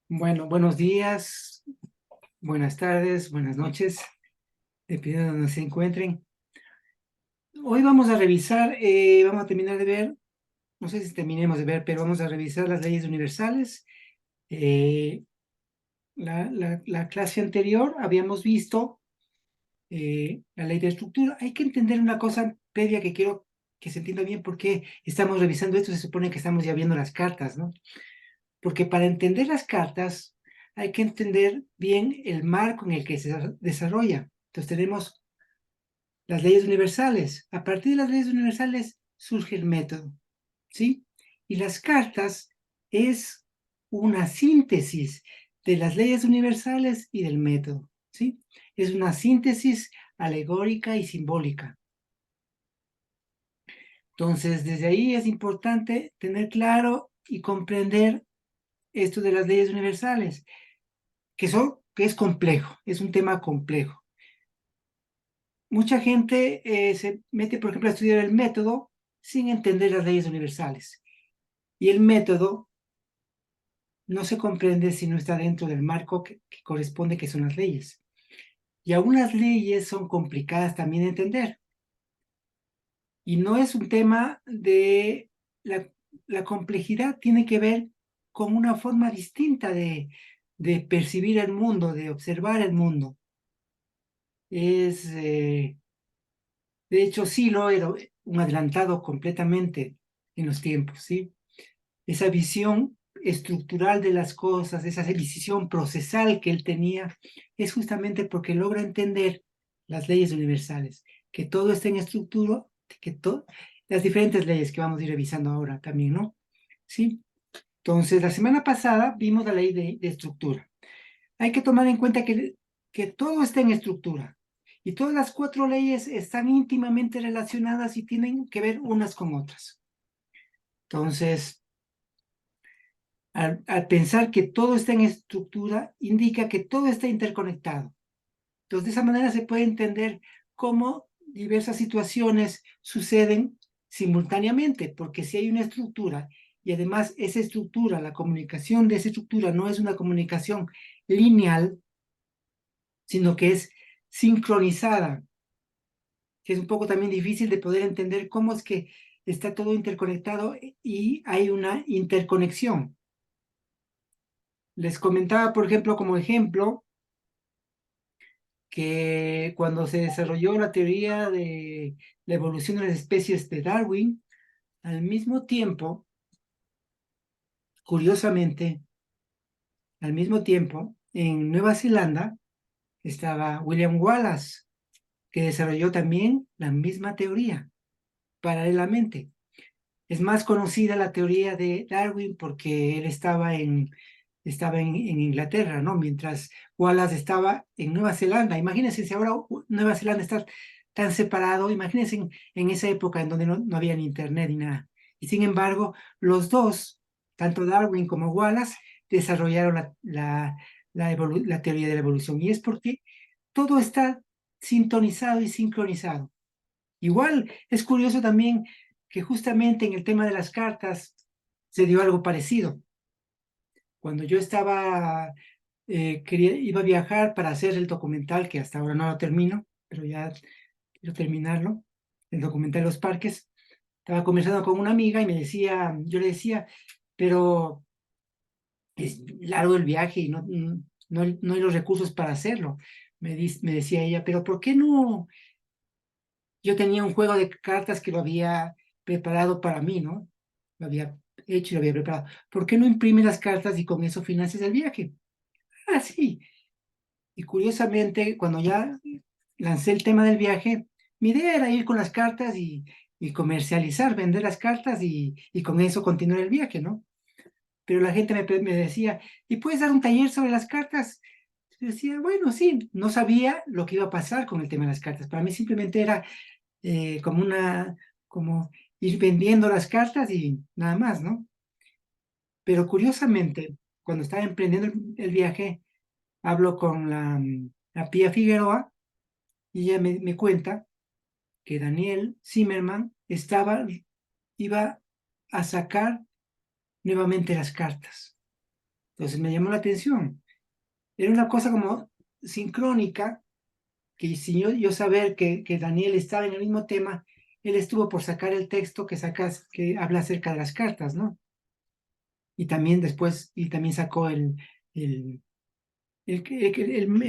Bueno, buenos días, buenas tardes, buenas noches, dependiendo de donde se encuentren. Hoy vamos a revisar, vamos a terminar de ver, no sé si terminemos de ver, pero vamos a revisar las leyes universales. Eh, la clase anterior habíamos visto la ley de estructura. Hay que entender una cosa previa que quiero que se entienda bien por qué estamos revisando esto. Se supone que estamos ya viendo las cartas, ¿no? Porque para entender las cartas hay que entender bien el marco en el que se desarrolla. Entonces tenemos las leyes universales. A partir de las leyes universales surge el método, ¿sí? Y las cartas es una síntesis de las leyes universales y del método, ¿sí? Es una síntesis alegórica y simbólica. Entonces, desde ahí es importante tener claro y comprender esto de las leyes universales. Que es complejo, es un tema complejo. Mucha gente se mete, por ejemplo, a estudiar el método sin entender las leyes universales. Y el método no se comprende si no está dentro del marco que corresponde, que son las leyes. Y algunas leyes son complicadas también de entender. Y no es un tema de la complejidad, tiene que ver con una forma distinta de percibir el mundo, de observar el mundo. Es De hecho, sí lo era un adelantado completamente en los tiempos, ¿sí? Esa visión estructural de las cosas, esa visión procesal que él tenía, es justamente porque logra entender las leyes universales, que todo está en estructura, las diferentes leyes que vamos a ir revisando ahora también, ¿no? ¿Sí? Entonces, la semana pasada vimos la ley de estructura. Hay que tomar en cuenta que todo está en estructura y todas las cuatro leyes están íntimamente relacionadas y tienen que ver unas con otras. Entonces, al pensar que todo está en estructura, indica que todo está interconectado. Entonces, de esa manera se puede entender cómo diversas situaciones suceden simultáneamente, porque si hay una estructura y además esa estructura, la comunicación de esa estructura no es una comunicación lineal, sino que es sincronizada, que es un poco también difícil de poder entender cómo es que está todo interconectado y hay una interconexión. Les comentaba, por ejemplo, como ejemplo, que cuando se desarrolló la teoría de la evolución de las especies de Darwin, al mismo tiempo, curiosamente, al mismo tiempo, en Nueva Zelanda estaba William Wallace, que desarrolló también la misma teoría paralelamente. Es más conocida la teoría de Darwin porque él estaba en Inglaterra, ¿no? Mientras Wallace estaba en Nueva Zelanda. Imagínense si ahora Nueva Zelanda está tan separado, imagínense en esa época en donde no había ni internet ni nada. Y sin embargo, los dos, tanto Darwin como Wallace, desarrollaron la teoría de la evolución. Y es porque todo está sintonizado y sincronizado. Igual es curioso también que justamente en el tema de las cartas se dio algo parecido. Cuando yo iba a viajar para hacer el documental, que hasta ahora no lo termino, pero ya quiero terminarlo, el documental de los parques, estaba conversando con una amiga y yo le decía, pero es largo el viaje y no hay los recursos para hacerlo. Me decía ella, pero ¿por qué no? Yo tenía un juego de cartas que lo había preparado para mí, ¿no? Lo había hecho y lo había preparado. ¿Por qué no imprime las cartas y con eso financias el viaje? Ah, sí. Y curiosamente, cuando ya lancé el tema del viaje, mi idea era ir con las cartas y comercializar, vender las cartas y con eso continuar el viaje, ¿no? Pero la gente me decía, ¿y puedes dar un taller sobre las cartas? Yo decía, bueno, sí, no sabía lo que iba a pasar con el tema de las cartas. Para mí simplemente era eh, como una, como ir vendiendo las cartas y nada más, ¿no? Pero curiosamente, cuando estaba emprendiendo el viaje, hablo con la Pía Figueroa y ella me cuenta que Daniel Zimmerman iba a sacar nuevamente las cartas. Entonces me llamó la atención. Era una cosa como sincrónica, que sin yo saber que Daniel estaba en el mismo tema, él estuvo por sacar el texto que habla acerca de las cartas, ¿no? Y también después, y también sacó el, el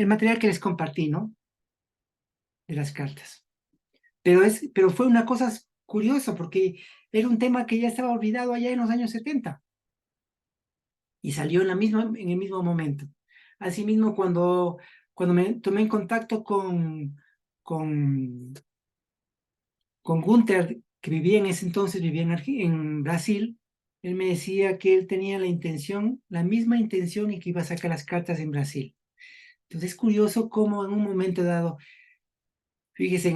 material que les compartí, ¿no? De las cartas. Pero fue una cosa curiosa porque era un tema que ya estaba olvidado allá en los años 70 y salió en el mismo momento. Asimismo, cuando me tomé en contacto con, con Gunther, que vivía en ese entonces, vivía en Brasil, él me decía que él tenía la misma intención y que iba a sacar las cartas en Brasil. Entonces es curioso cómo en un momento dado, fíjese,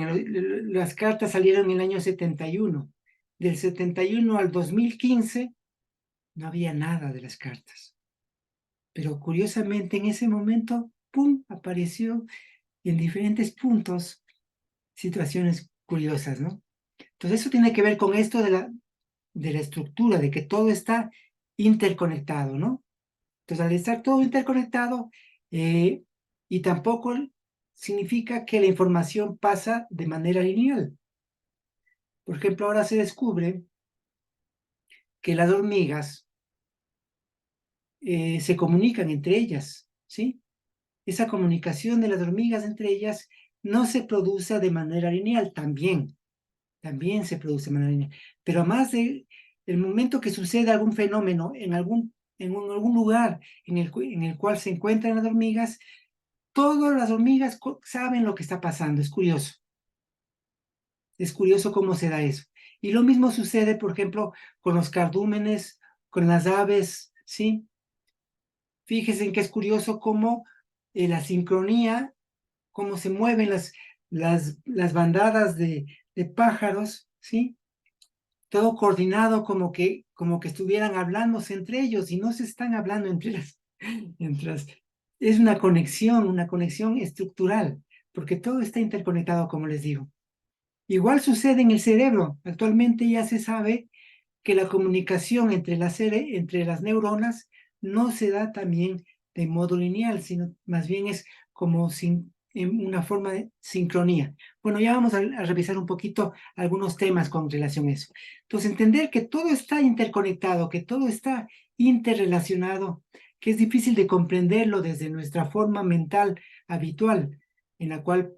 las cartas salieron en el año 71. Del 71 al 2015 no había nada de las cartas. Pero curiosamente en ese momento, ¡pum!, apareció en diferentes puntos situaciones curiosas, ¿no? Entonces eso tiene que ver con esto de la estructura, de que todo está interconectado, ¿no? Entonces al estar todo interconectado, eh, y tampoco significa que la información pasa de manera lineal. Por ejemplo, ahora se descubre que las hormigas se comunican entre ellas, ¿sí? Esa comunicación de las hormigas entre ellas no se produce de manera lineal, también se produce de manera lineal, pero más el momento que sucede algún fenómeno en algún lugar en el cual se encuentran las hormigas, todas las hormigas saben lo que está pasando, es curioso cómo se da eso. Y lo mismo sucede, por ejemplo, con los cardúmenes, con las aves, ¿sí? Fíjense en que es curioso cómo la sincronía, cómo se mueven las bandadas de pájaros, ¿sí? Todo coordinado como que estuvieran hablándose entre ellos y no se están hablando entre las. Es una conexión estructural, porque todo está interconectado, como les digo. Igual sucede en el cerebro. Actualmente ya se sabe que la comunicación entre las neuronas no se da también de modo lineal, sino más bien es como en una forma de sincronía. Bueno, ya vamos a revisar un poquito algunos temas con relación a eso. Entonces, entender que todo está interconectado, que todo está interrelacionado, que es difícil de comprenderlo desde nuestra forma mental habitual, en la cual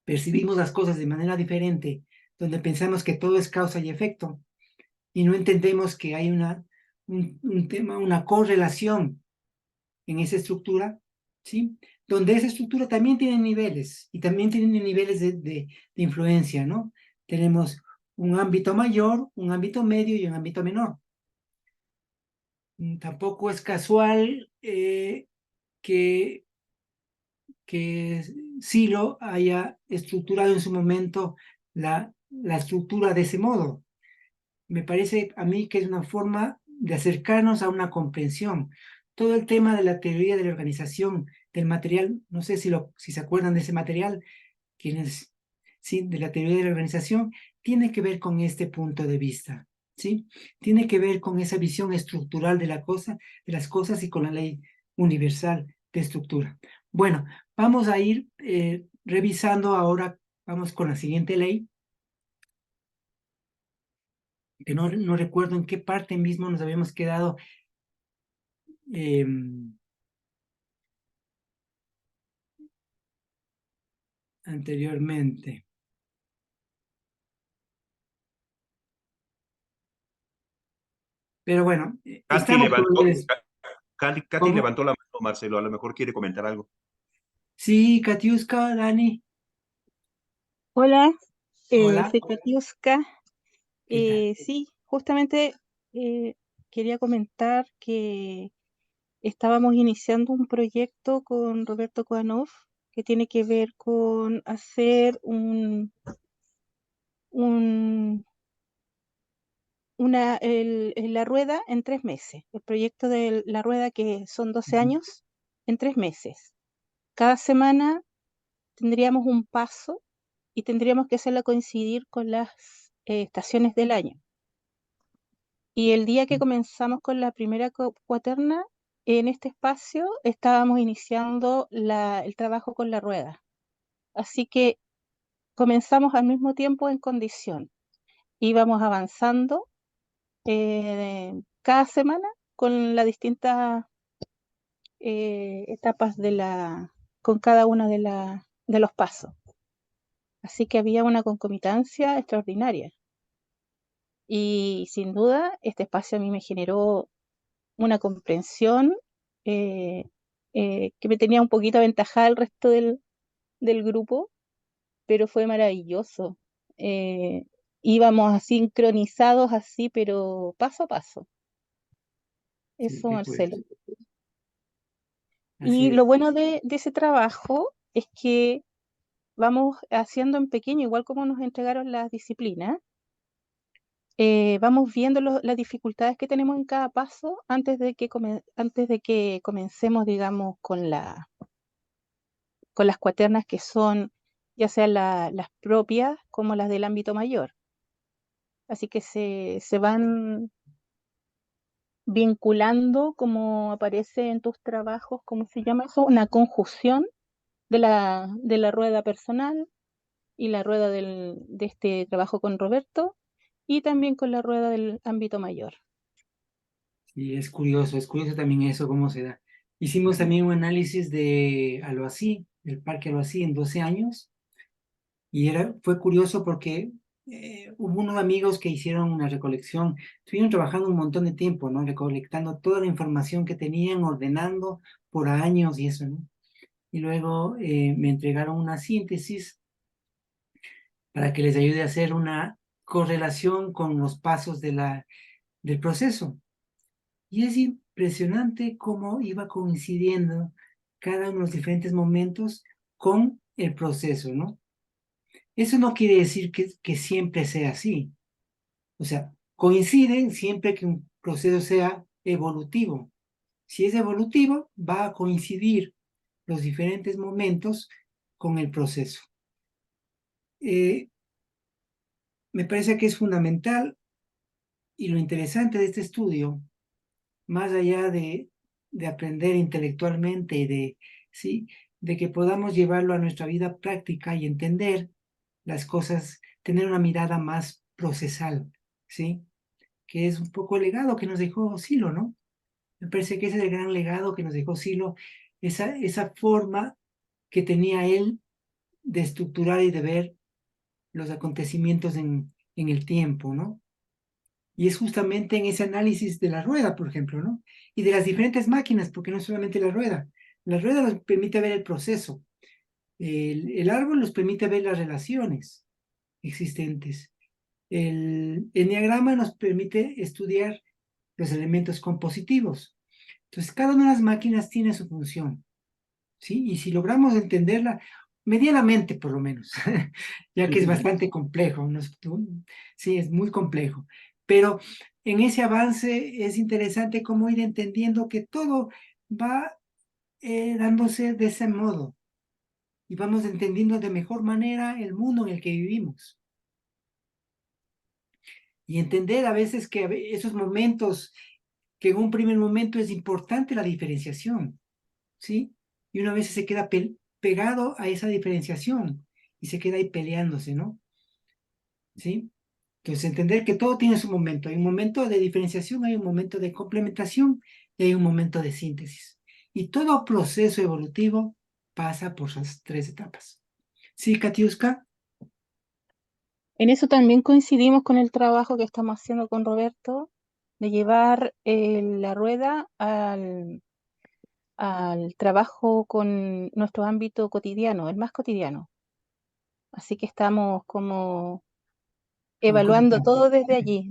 percibimos las cosas de manera diferente, donde pensamos que todo es causa y efecto y no entendemos que hay un tema, una correlación en esa estructura, ¿sí? Donde esa estructura también tiene niveles y también tiene niveles de influencia, ¿no? Tenemos un ámbito mayor, un ámbito medio y un ámbito menor. Tampoco es casual que, que Silo haya estructurado en su momento la estructura de ese modo. Me parece a mí que es una forma de acercarnos a una comprensión. Todo el tema de la teoría de la organización del material, no sé si se acuerdan de ese material, quienes, sí, de la teoría de la organización, tiene que ver con este punto de vista, ¿sí? Tiene que ver con esa visión estructural de las cosas y con la ley universal de estructura. Bueno, vamos a ir revisando ahora, vamos con la siguiente ley, que no recuerdo en qué parte mismo nos habíamos quedado eh, anteriormente. Pero bueno, Katy estamos con levantó, Katy ¿cómo? levantó la mano, Marcelo, a lo mejor quiere comentar algo. Sí, Katiuska, Dani, Hola, hola, soy Katiuska. ¿qué tal? Sí, justamente eh, quería comentar que estábamos iniciando un proyecto con Roberto Koanov que tiene que ver con hacer un- la rueda en 3 meses. El proyecto de la rueda, que son 12 Ujú. años, en 3 meses. Cada semana tendríamos un paso y tendríamos que hacerlo coincidir con las estaciones del año. Y el día que comenzamos con la primera cuaterna, en este espacio estábamos iniciando el trabajo con la rueda. Así que comenzamos al mismo tiempo en condición. Íbamos avanzando cada semana con las distintas etapas con cada una de los pasos. Así que había una concomitancia extraordinaria. Y sin duda, este espacio a mí me generó una comprensión eh, que me tenía un poquito aventajada al resto del grupo, pero fue maravilloso. Eh, Íbamos sincronizados así, pero paso a paso. Sí, Eso, qué pues, Marcelo. así Y lo es. bueno de ese trabajo es que vamos haciendo en pequeño, igual como nos entregaron las disciplinas, vamos viendo las dificultades que tenemos en cada paso antes de que comencemos, digamos, con las cuaternas que son ya sean las propias como las del ámbito mayor. Así que se van vinculando, como aparece en tus trabajos, ¿cómo se llama eso? Una conjunción de la rueda personal y la rueda de este trabajo con Roberto y también con la rueda del ámbito mayor. Y es curioso también eso, cómo se da. Hicimos también un análisis de Aloasí, del Parque Aloasí en 12 años, y fue curioso porque hubo unos amigos que hicieron una recolección, estuvieron trabajando un montón de tiempo, ¿no? Recolectando toda la información que tenían, ordenando por años y eso, ¿no? Y luego me entregaron una síntesis para que les ayude a hacer una correlación con los pasos del proceso. Y es impresionante cómo iba coincidiendo cada uno de los diferentes momentos con el proceso, ¿no? Eso no quiere decir que siempre sea así. O sea, coinciden siempre que un proceso sea evolutivo. Si es evolutivo, va a coincidir los diferentes momentos con el proceso. Eh, Me parece que es fundamental y lo interesante de este estudio, más allá de aprender intelectualmente y ¿sí? De que podamos llevarlo a nuestra vida práctica y entender las cosas, tener una mirada más procesal, ¿sí? Que es un poco el legado que nos dejó Silo, ¿no? Me parece que ese es el gran legado que nos dejó Silo, esa forma que tenía él de estructurar y de ver los acontecimientos en el tiempo, ¿no? Y es justamente en ese análisis de la rueda, por ejemplo, ¿no? Y de las diferentes máquinas, porque no solamente la rueda. La rueda nos permite ver el proceso. El árbol nos permite ver las relaciones existentes. El enneagrama nos permite estudiar los elementos compositivos. Entonces, cada una de las máquinas tiene su función, ¿sí? Y si logramos entenderla medianamente, por lo menos, ya que es bastante complejo, ¿no? Sí, es muy complejo, pero en ese avance es interesante cómo ir entendiendo que todo va dándose de ese modo y vamos entendiendo de mejor manera el mundo en el que vivimos. Y entender a veces que esos momentos, que en un primer momento es importante la diferenciación, ¿sí? Y una vez se queda pegado a esa diferenciación y se queda ahí peleándose, ¿no? ¿Sí? Entonces, entender que todo tiene su momento. Hay un momento de diferenciación, hay un momento de complementación y hay un momento de síntesis. Y todo proceso evolutivo pasa por esas tres etapas. ¿Sí, Katiuska? En eso también coincidimos con el trabajo que estamos haciendo con Roberto, de llevar la rueda al trabajo con nuestro ámbito cotidiano, el más cotidiano. Así que estamos como evaluando Concomitante. todo desde allí.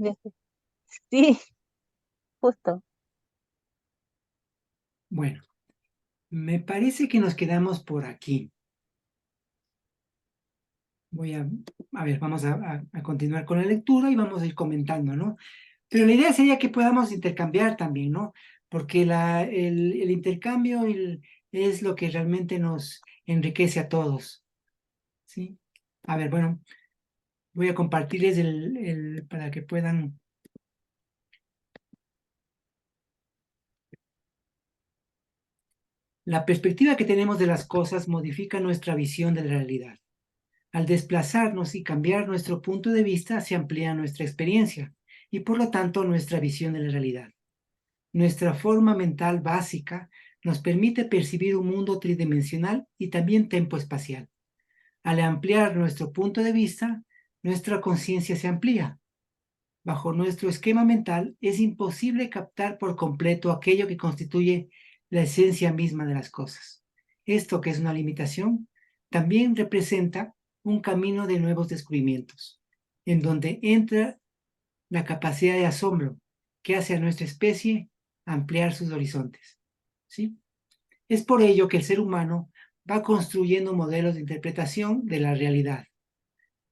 Sí, justo. Bueno, me parece que nos quedamos por aquí. Voy a ver, vamos a continuar con la lectura y vamos a ir comentando, ¿no? Pero la idea sería que podamos intercambiar también, ¿no? Porque el intercambio es lo que realmente nos enriquece a todos, ¿sí? A ver, bueno, voy a compartirles para que puedan La perspectiva que tenemos de las cosas modifica nuestra visión de la realidad. Al desplazarnos y cambiar nuestro punto de vista, se amplía nuestra experiencia y por lo tanto nuestra visión de la realidad. Nuestra forma mental básica nos permite percibir un mundo tridimensional y también tempoespacial. Al ampliar nuestro punto de vista, nuestra conciencia se amplía. Bajo nuestro esquema mental es imposible captar por completo aquello que constituye la esencia misma de las cosas. Esto, que es una limitación, también representa un camino de nuevos descubrimientos, en donde entra la capacidad de asombro que hace a nuestra especie ampliar sus horizontes. ¿Sí? Es por ello que el ser humano va construyendo modelos de interpretación de la realidad.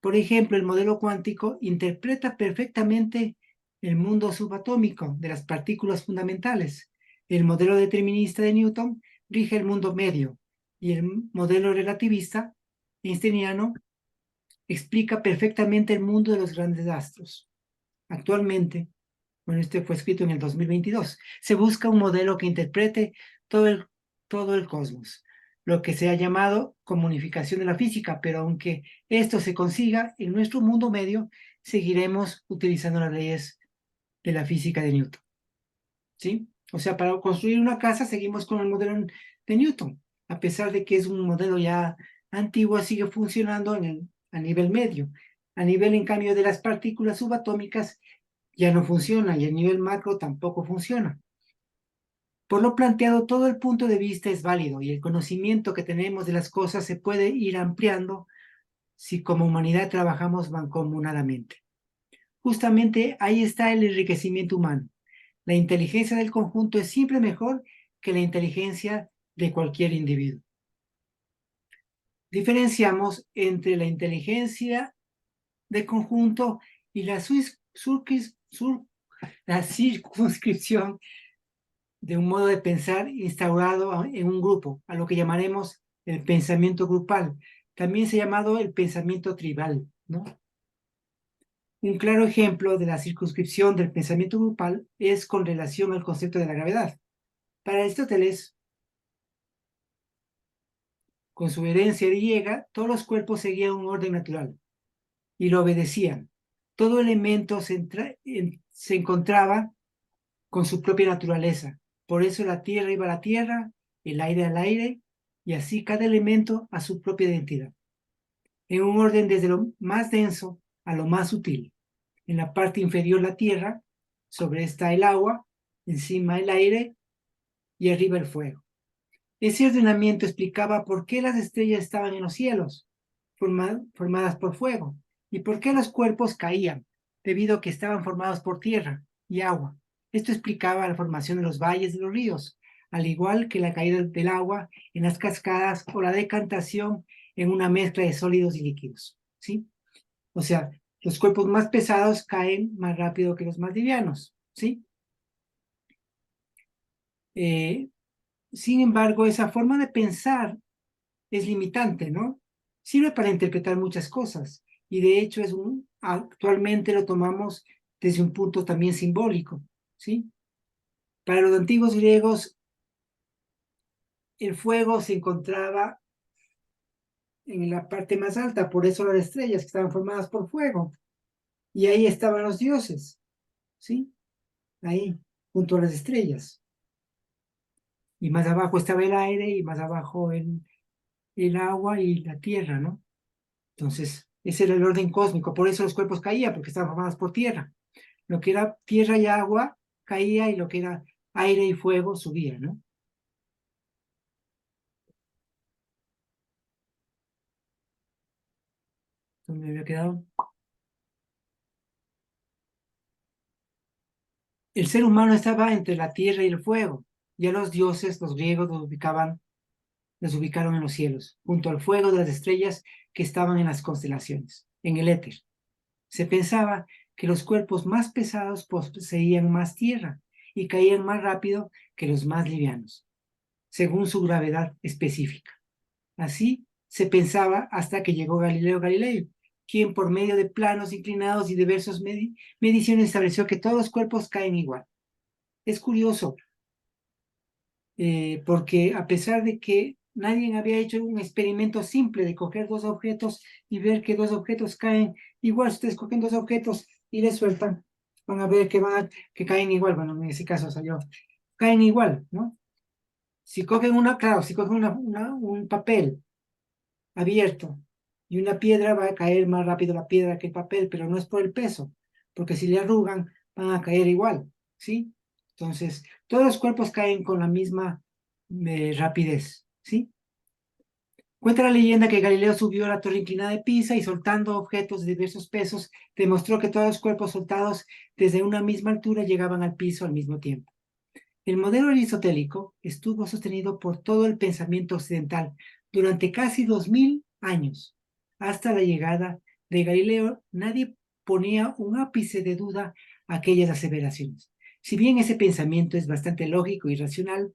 Por ejemplo, el modelo cuántico interpreta perfectamente el mundo subatómico de las partículas fundamentales. El modelo determinista de Newton rige el mundo medio y el modelo relativista einsteiniano explica perfectamente el mundo de los grandes astros. Actualmente, bueno, este fue escrito en el 2022, se busca un modelo que interprete todo el cosmos, lo que se ha llamado comunificación de la física, pero aunque esto se consiga en nuestro mundo medio, seguiremos utilizando las leyes de la física de Newton. ¿Sí? O sea, para construir una casa seguimos con el modelo de Newton, a pesar de que es un modelo ya antiguo, sigue funcionando a nivel medio. A nivel, en cambio, de las partículas subatómicas, ya no funciona y a nivel macro tampoco funciona. Por lo planteado, todo el punto de vista es válido y el conocimiento que tenemos de las cosas se puede ir ampliando si como humanidad trabajamos mancomunadamente. Justamente ahí está el enriquecimiento humano. La inteligencia del conjunto es siempre mejor que la inteligencia de cualquier individuo. Diferenciamos entre la inteligencia de conjunto y la circunscripción de un modo de pensar instaurado en un grupo, a lo que llamaremos el pensamiento grupal. También se ha llamado el pensamiento tribal, ¿no? Un claro ejemplo de la circunscripción del pensamiento grupal es con relación al concepto de la gravedad. Para Aristóteles, con su herencia griega, todos los cuerpos seguían un orden natural y lo obedecían. Todo elemento se encontraba con su propia naturaleza. Por eso la tierra iba a la tierra, el aire al aire, y así cada elemento a su propia identidad. En un orden desde lo más denso a lo más sutil. En la parte inferior la tierra, sobre está el agua, encima el aire y arriba el fuego. Ese ordenamiento explicaba por qué las estrellas estaban en los cielos, formadas por fuego, y por qué los cuerpos caían, debido a que estaban formados por tierra y agua. Esto explicaba la formación de los valles y los ríos, al igual que la caída del agua en las cascadas o la decantación en una mezcla de sólidos y líquidos. ¿Sí? O sea, los cuerpos más pesados caen más rápido que los más livianos. ¿Sí? Sin embargo, esa forma de pensar es limitante, ¿no? Sirve para interpretar muchas cosas y de hecho actualmente lo tomamos desde un punto también simbólico, ¿sí? Para los antiguos griegos, el fuego se encontraba en la parte más alta, por eso las estrellas que estaban formadas por fuego, y ahí estaban los dioses, ¿sí? Ahí, junto a las estrellas. Y más abajo estaba el aire y más abajo el agua y la tierra, ¿no? Entonces, ese era el orden cósmico, por eso los cuerpos caían, porque estaban formados por tierra. Lo que era tierra y agua caía y lo que era aire y fuego subía, ¿no? ¿Dónde me había quedado? El ser humano estaba entre la tierra y el fuego. Ya los dioses, los griegos, los ubicaron en los cielos, junto al fuego de las estrellas que estaban en las constelaciones, en el éter. Se pensaba que los cuerpos más pesados poseían más tierra y caían más rápido que los más livianos, según su gravedad específica. Así se pensaba hasta que llegó Galileo Galilei, quien por medio de planos inclinados y diversas mediciones estableció que todos los cuerpos caen igual. Es curioso, porque a pesar de que nadie había hecho un experimento simple de coger dos objetos y ver que dos objetos caen igual, si ustedes cogen dos objetos y les sueltan, van a ver que caen igual, bueno, en ese caso salió, caen igual, ¿no? Si cogen si cogen un papel abierto y una piedra, va a caer más rápido la piedra que el papel, pero no es por el peso, porque si le arrugan, van a caer igual, ¿sí? Entonces, todos los cuerpos caen con la misma rapidez, ¿sí? Cuenta la leyenda que Galileo subió a la torre inclinada de Pisa y soltando objetos de diversos pesos, demostró que todos los cuerpos soltados desde una misma altura llegaban al piso al mismo tiempo. El modelo aristotélico estuvo sostenido por todo el pensamiento occidental durante casi 2000 años. Hasta la llegada de Galileo, nadie ponía un ápice de duda a aquellas aseveraciones. Si bien ese pensamiento es bastante lógico y racional,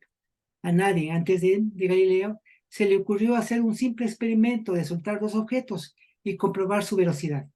a nadie antes de Galileo se le ocurrió hacer un simple experimento de soltar dos objetos y comprobar su velocidad.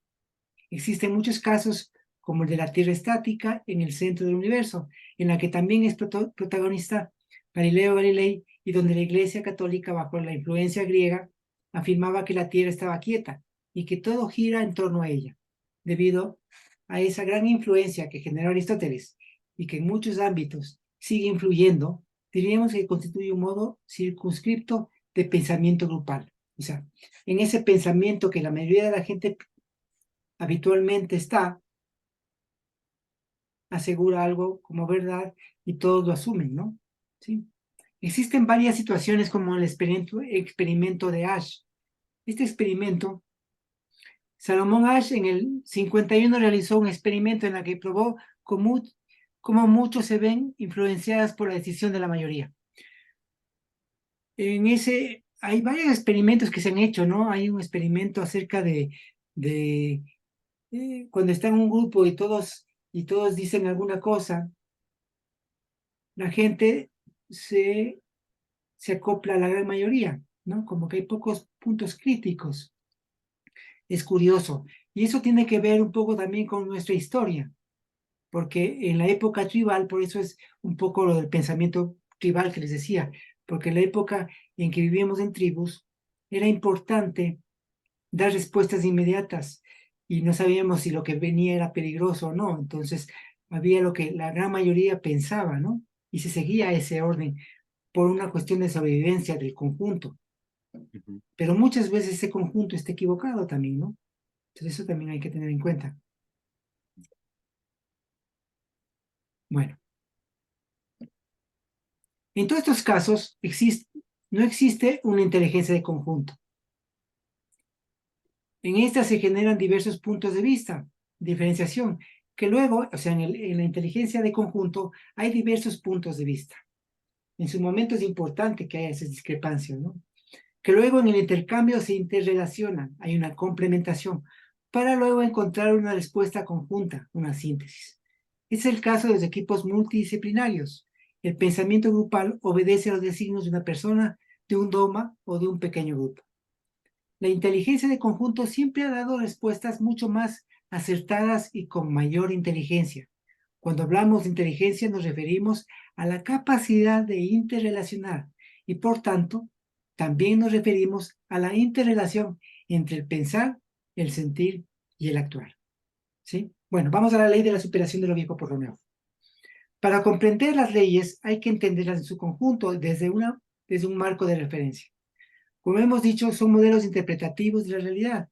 Existen muchos casos, como el de la Tierra estática en el centro del universo, en la que también es protagonista Galileo Galilei, y donde la Iglesia Católica, bajo la influencia griega, afirmaba que la Tierra estaba quieta y que todo gira en torno a ella. Debido a esa gran influencia que generó Aristóteles y que en muchos ámbitos sigue influyendo, diríamos que constituye un modo circunscripto de pensamiento grupal. O sea, en ese pensamiento que la mayoría de la gente habitualmente está, asegura algo como verdad y todos lo asumen, ¿no? ¿Sí? Existen varias situaciones como el experimento de Ash. Este experimento, Salomón Ash en el 51 realizó un experimento en el que probó cómo muchos se ven influenciadas por la decisión de la mayoría. En ese, hay varios experimentos que se han hecho, ¿no? Hay un experimento acerca de cuando está en un grupo y todos dicen alguna cosa, la gente se acopla a la gran mayoría, ¿no? Como que hay pocos puntos críticos. Es curioso. Y eso tiene que ver un poco también con nuestra historia, porque en la época tribal, por eso es un poco lo del pensamiento tribal que les decía, porque en la época en que vivíamos en tribus, era importante dar respuestas inmediatas y no sabíamos si lo que venía era peligroso o no. Entonces, había lo que la gran mayoría pensaba, ¿no? Y se seguía ese orden por una cuestión de sobrevivencia del conjunto. Pero muchas veces ese conjunto está equivocado también, ¿no? Entonces, eso también hay que tener en cuenta. Bueno, en todos estos casos no existe una inteligencia de conjunto. En esta se generan diversos puntos de vista, diferenciación, que luego, o sea, en la inteligencia de conjunto hay diversos puntos de vista. En su momento es importante que haya esas discrepancias, ¿no? Que luego en el intercambio se interrelacionan, hay una complementación, para luego encontrar una respuesta conjunta, una síntesis. Es el caso de los equipos multidisciplinarios. El pensamiento grupal obedece a los designios de una persona, de un dogma o de un pequeño grupo. La inteligencia de conjunto siempre ha dado respuestas mucho más acertadas y con mayor inteligencia. Cuando hablamos de inteligencia nos referimos a la capacidad de interrelacionar y por tanto también nos referimos a la interrelación entre el pensar, el sentir y el actuar. ¿Sí? Bueno, vamos a la ley de la superación de lo viejo por lo nuevo. Para comprender las leyes hay que entenderlas en su conjunto desde un marco de referencia. Como hemos dicho, son modelos interpretativos de la realidad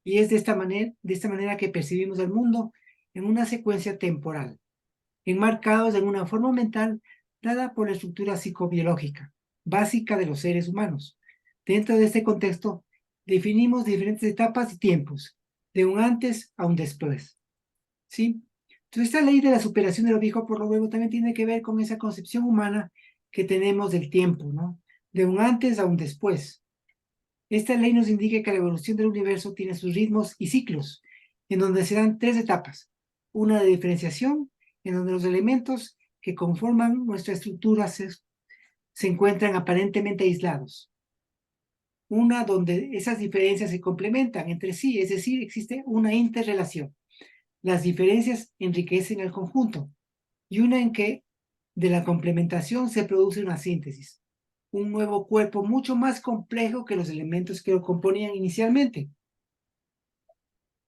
y es de esta manera que percibimos el mundo en una secuencia temporal, enmarcados en una forma mental dada por la estructura psicobiológica básica de los seres humanos. Dentro de este contexto, definimos diferentes etapas y tiempos, de un antes a un después. ¿Sí? Entonces, esta ley de la superación de lo viejo por lo nuevo también tiene que ver con esa concepción humana que tenemos del tiempo, ¿no? De un antes a un después. Esta ley nos indica que la evolución del universo tiene sus ritmos y ciclos, en donde se dan tres etapas. Una de diferenciación, en donde los elementos que conforman nuestra estructura se encuentran aparentemente aislados. Una donde esas diferencias se complementan entre sí, es decir, existe una interrelación. Las diferencias enriquecen al conjunto. Y una en que De la complementación se produce una síntesis, un nuevo cuerpo mucho más complejo que los elementos que lo componían inicialmente.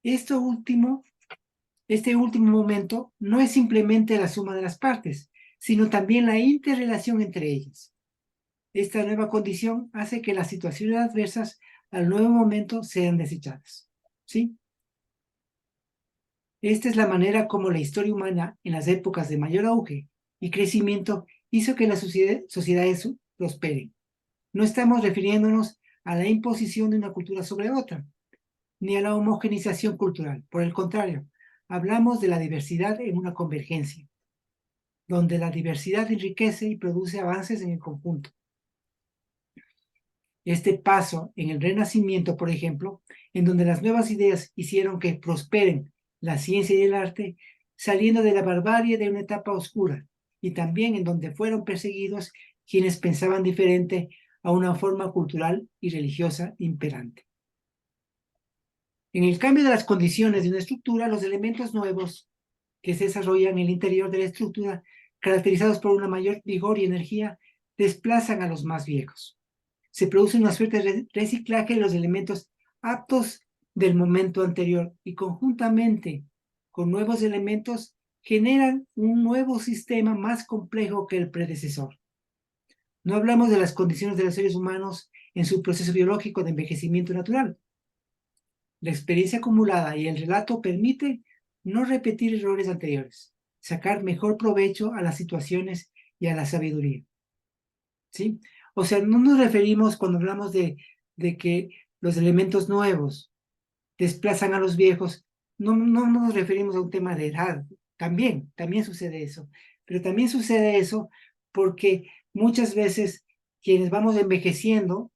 Este último momento no es simplemente la suma de las partes, sino también la interrelación entre ellas. Esta nueva condición hace que las situaciones adversas al nuevo momento sean desechadas. ¿Sí? Esta es la manera como la historia humana en las épocas de mayor auge y crecimiento hizo que las sociedades prosperen. No estamos refiriéndonos a la imposición de una cultura sobre otra, ni a la homogeneización cultural. Por el contrario, hablamos de la diversidad en una convergencia, donde la diversidad enriquece y produce avances en el conjunto. Este paso en el Renacimiento, por ejemplo, en donde las nuevas ideas hicieron que prosperen la ciencia y el arte, saliendo de la barbarie de una etapa oscura, y también en donde fueron perseguidos quienes pensaban diferente a una forma cultural y religiosa imperante. En el cambio de las condiciones de una estructura, los elementos nuevos que se desarrollan en el interior de la estructura, caracterizados por una mayor vigor y energía, desplazan a los más viejos. Se produce una suerte de reciclaje de los elementos aptos del momento anterior y conjuntamente con nuevos elementos generan un nuevo sistema más complejo que el predecesor. No hablamos de las condiciones de los seres humanos en su proceso biológico de envejecimiento natural. La experiencia acumulada y el relato permite no repetir errores anteriores, sacar mejor provecho a las situaciones y a la sabiduría. ¿Sí? O sea, no nos referimos cuando hablamos de que los elementos nuevos desplazan a los viejos, no nos referimos a un tema de edad. También sucede eso. Pero también sucede eso porque muchas veces quienes vamos envejeciendo,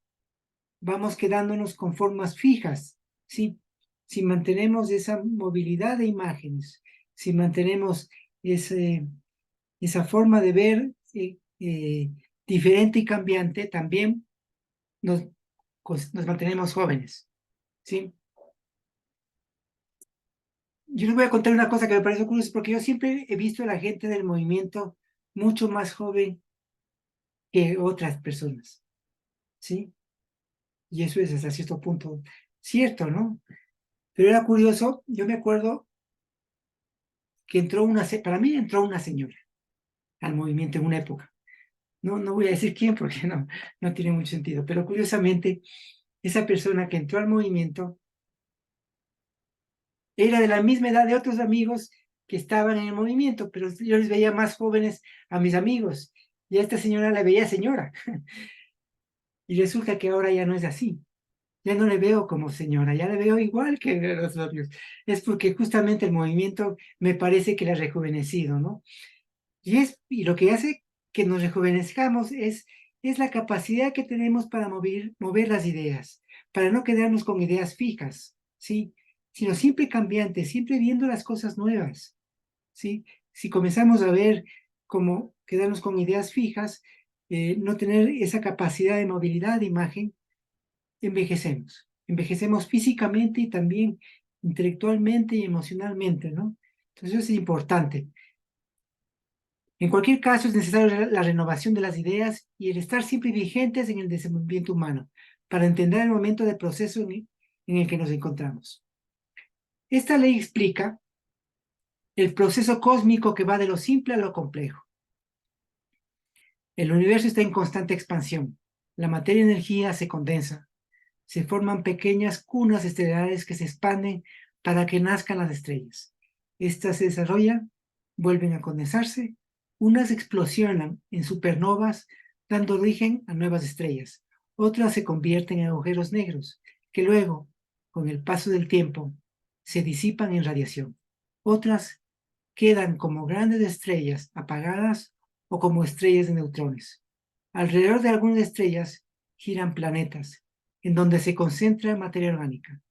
vamos quedándonos con formas fijas, ¿sí? Si mantenemos esa movilidad de imágenes, si mantenemos esa forma de ver diferente y cambiante, también nos mantenemos jóvenes, ¿sí? Yo les voy a contar una cosa que me parece curiosa, porque yo siempre he visto a la gente del movimiento mucho más joven que otras personas, ¿sí? Y eso es hasta cierto punto cierto, ¿no? Pero era curioso, yo me acuerdo que para mí entró una señora al movimiento en una época. No voy a decir quién porque no tiene mucho sentido, pero curiosamente, esa persona que entró al movimiento era de la misma edad de otros amigos que estaban en el movimiento, pero yo les veía más jóvenes a mis amigos, y a esta señora la veía señora. Y resulta que ahora ya no es así. Ya no le veo como señora, ya le veo igual que los otros. Es porque justamente el movimiento me parece que le ha rejuvenecido, ¿no? Y lo que hace que nos rejuvenezcamos es la capacidad que tenemos para mover las ideas, para no quedarnos con ideas fijas, ¿sí? Sino siempre cambiantes, siempre viendo las cosas nuevas, ¿sí? Si comenzamos a ver cómo quedarnos con ideas fijas, no tener esa capacidad de movilidad de imagen, envejecemos. Envejecemos físicamente y también intelectualmente y emocionalmente, ¿no? Entonces eso es importante. En cualquier caso, es necesaria la renovación de las ideas y el estar siempre vigentes en el desenvolvimiento humano para entender el momento de proceso en el que nos encontramos. Esta ley explica el proceso cósmico que va de lo simple a lo complejo. El universo está en constante expansión. La materia y energía se condensa. Se forman pequeñas cunas estelares que se expanden para que nazcan las estrellas. Estas se desarrollan, vuelven a condensarse, unas explosionan en supernovas, dando origen a nuevas estrellas. Otras se convierten en agujeros negros, que luego, con el paso del tiempo, se disipan en radiación. Otras quedan como grandes estrellas apagadas o como estrellas de neutrones. Alrededor de algunas estrellas giran planetas, en donde se concentra materia orgánica.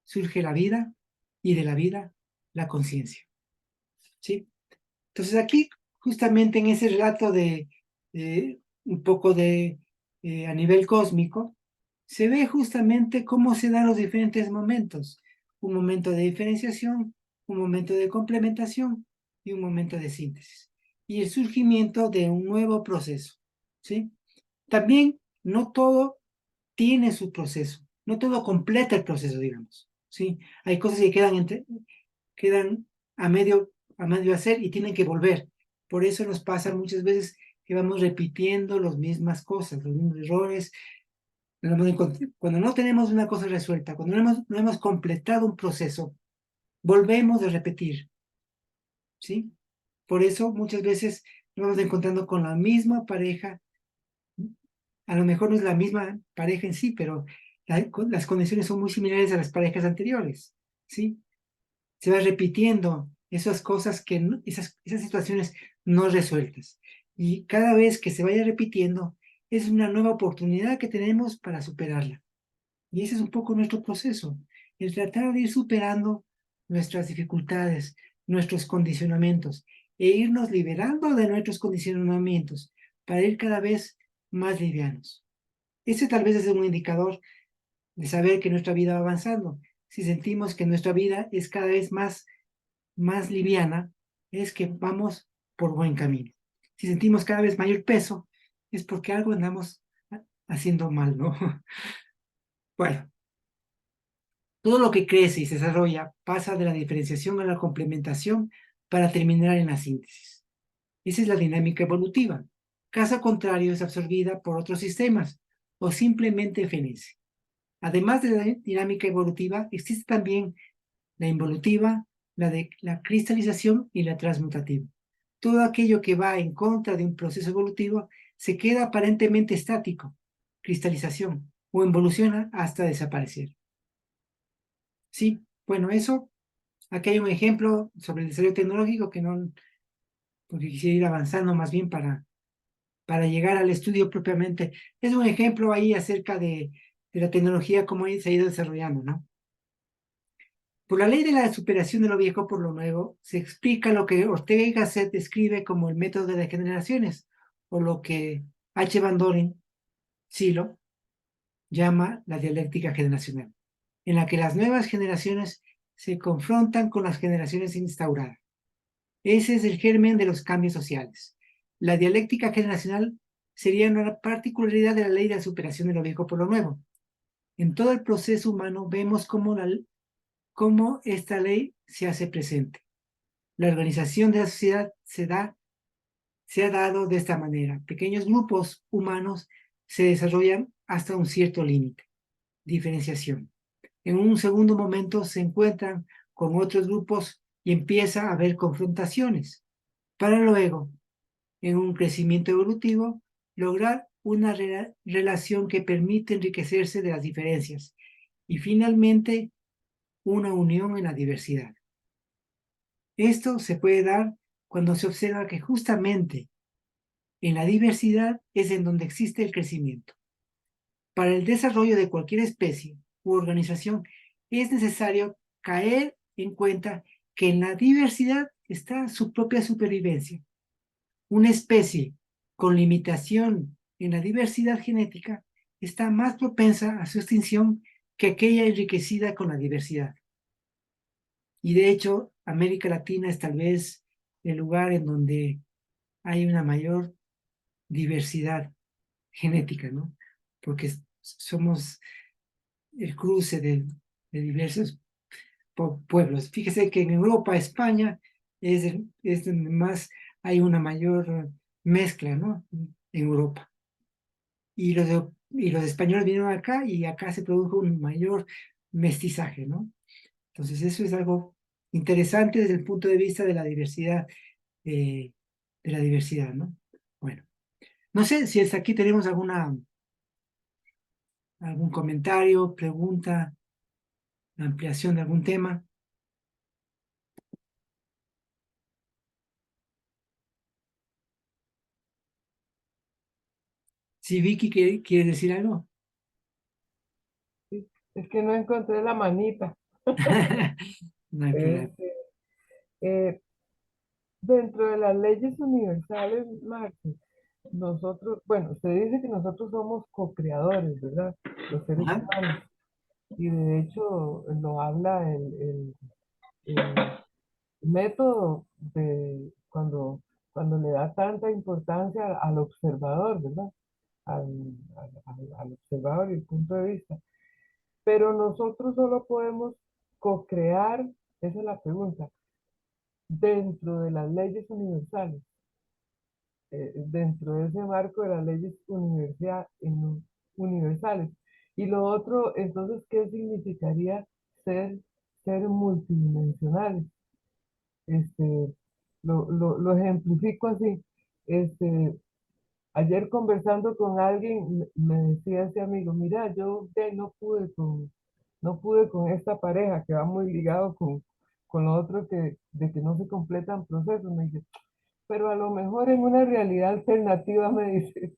Surge la vida y de la vida la conciencia. ¿Sí? Entonces aquí, justamente en ese relato de un poco a nivel cósmico, se ve justamente cómo se dan los diferentes momentos. Un momento de diferenciación, un momento de complementación y un momento de síntesis. y el surgimiento de un nuevo proceso, ¿sí? También no todo tiene su proceso, no todo completa el proceso, digamos, ¿sí? Hay cosas que quedan a medio hacer y tienen que volver. Por eso nos pasa muchas veces que vamos repitiendo las mismas cosas, los mismos errores. Cuando no tenemos una cosa resuelta, cuando no hemos completado un proceso, volvemos a repetir, ¿sí? Por eso muchas veces nos vamos encontrando con la misma pareja. A lo mejor no es la misma pareja en sí, pero las condiciones son muy similares a las parejas anteriores, ¿sí? Se va repitiendo esas cosas esas situaciones no resueltas. Y cada vez que se vaya repitiendo, es una nueva oportunidad que tenemos para superarla. Y ese es un poco nuestro proceso, el tratar de ir superando nuestras dificultades, nuestros condicionamientos, e irnos liberando de nuestros condicionamientos para ir cada vez más livianos. Ese tal vez es un indicador de saber que nuestra vida va avanzando. Si sentimos que nuestra vida es cada vez más liviana, es que vamos por buen camino. Si sentimos cada vez mayor peso, es porque algo andamos haciendo mal, ¿no? Bueno, todo lo que crece y se desarrolla pasa de la diferenciación a la complementación para terminar en la síntesis. Esa es la dinámica evolutiva. Caso contrario, es absorbida por otros sistemas o simplemente fenece. Además de la dinámica evolutiva, existe también la involutiva, la de la cristalización y la transmutativa. Todo aquello que va en contra de un proceso evolutivo se queda aparentemente estático, cristalización, o evoluciona hasta desaparecer. Sí, bueno, eso, aquí hay un ejemplo sobre el desarrollo tecnológico que no, porque quisiera ir avanzando más bien para llegar al estudio propiamente. Es un ejemplo ahí acerca de la tecnología, cómo se ha ido desarrollando, ¿no? Por la ley de la superación de lo viejo por lo nuevo, se explica lo que Ortega y Gasset describe como el método de las generaciones, o lo que H. Van Doren, Silo, llama la dialéctica generacional, en la que las nuevas generaciones se confrontan con las generaciones instauradas. Ese es el germen de los cambios sociales. La dialéctica generacional sería una particularidad de la ley de la superación de lo viejo por lo nuevo. En todo el proceso humano vemos cómo esta ley se hace presente. La organización de la sociedad se ha dado de esta manera. Pequeños grupos humanos se desarrollan hasta un cierto límite. Diferenciación. En un segundo momento se encuentran con otros grupos y empieza a haber confrontaciones, para luego, en un crecimiento evolutivo, lograr una relación que permite enriquecerse de las diferencias y finalmente una unión en la diversidad. Esto se puede dar cuando se observa que justamente en la diversidad es en donde existe el crecimiento. Para el desarrollo de cualquier especie u organización es necesario caer en cuenta que en la diversidad está su propia supervivencia. Una especie con limitación en la diversidad genética está más propensa a su extinción que aquella enriquecida con la diversidad. Y de hecho, América Latina es tal vez el lugar en donde hay una mayor diversidad genética, ¿no? Porque somos el cruce de diversos pueblos. Fíjese que en Europa, España, es donde más hay una mayor mezcla, ¿no? En Europa. Y los españoles vinieron acá y acá se produjo un mayor mestizaje, ¿no? Entonces eso es algo interesante desde el punto de vista eh, de la diversidad, ¿no? Bueno, no sé si hasta aquí tenemos algún comentario, pregunta, ampliación de algún tema. Si Vicky quiere decir algo. Sí, es que no encontré la manita. No hay problema. Este, eh, dentro de las leyes universales, Marx, nosotros, bueno, usted dice que nosotros somos co-creadores, ¿verdad? Los seres Ajá. humanos. Y de hecho lo habla el método de cuando cuando le da tanta importancia al observador, ¿verdad? Al observador y el punto de vista. Pero nosotros solo podemos co-crear, esa es la pregunta, dentro de las leyes universales, dentro de ese marco de las leyes universales. Y lo otro, entonces, ¿qué significaría ser, ser multidimensionales? Este, lo ejemplifico así. Este, ayer conversando con alguien, me decía ese amigo, mira, yo no pude con esta pareja que va muy ligado con lo otro de que no se completan procesos. Me dice, pero a lo mejor en una realidad alternativa, me dice,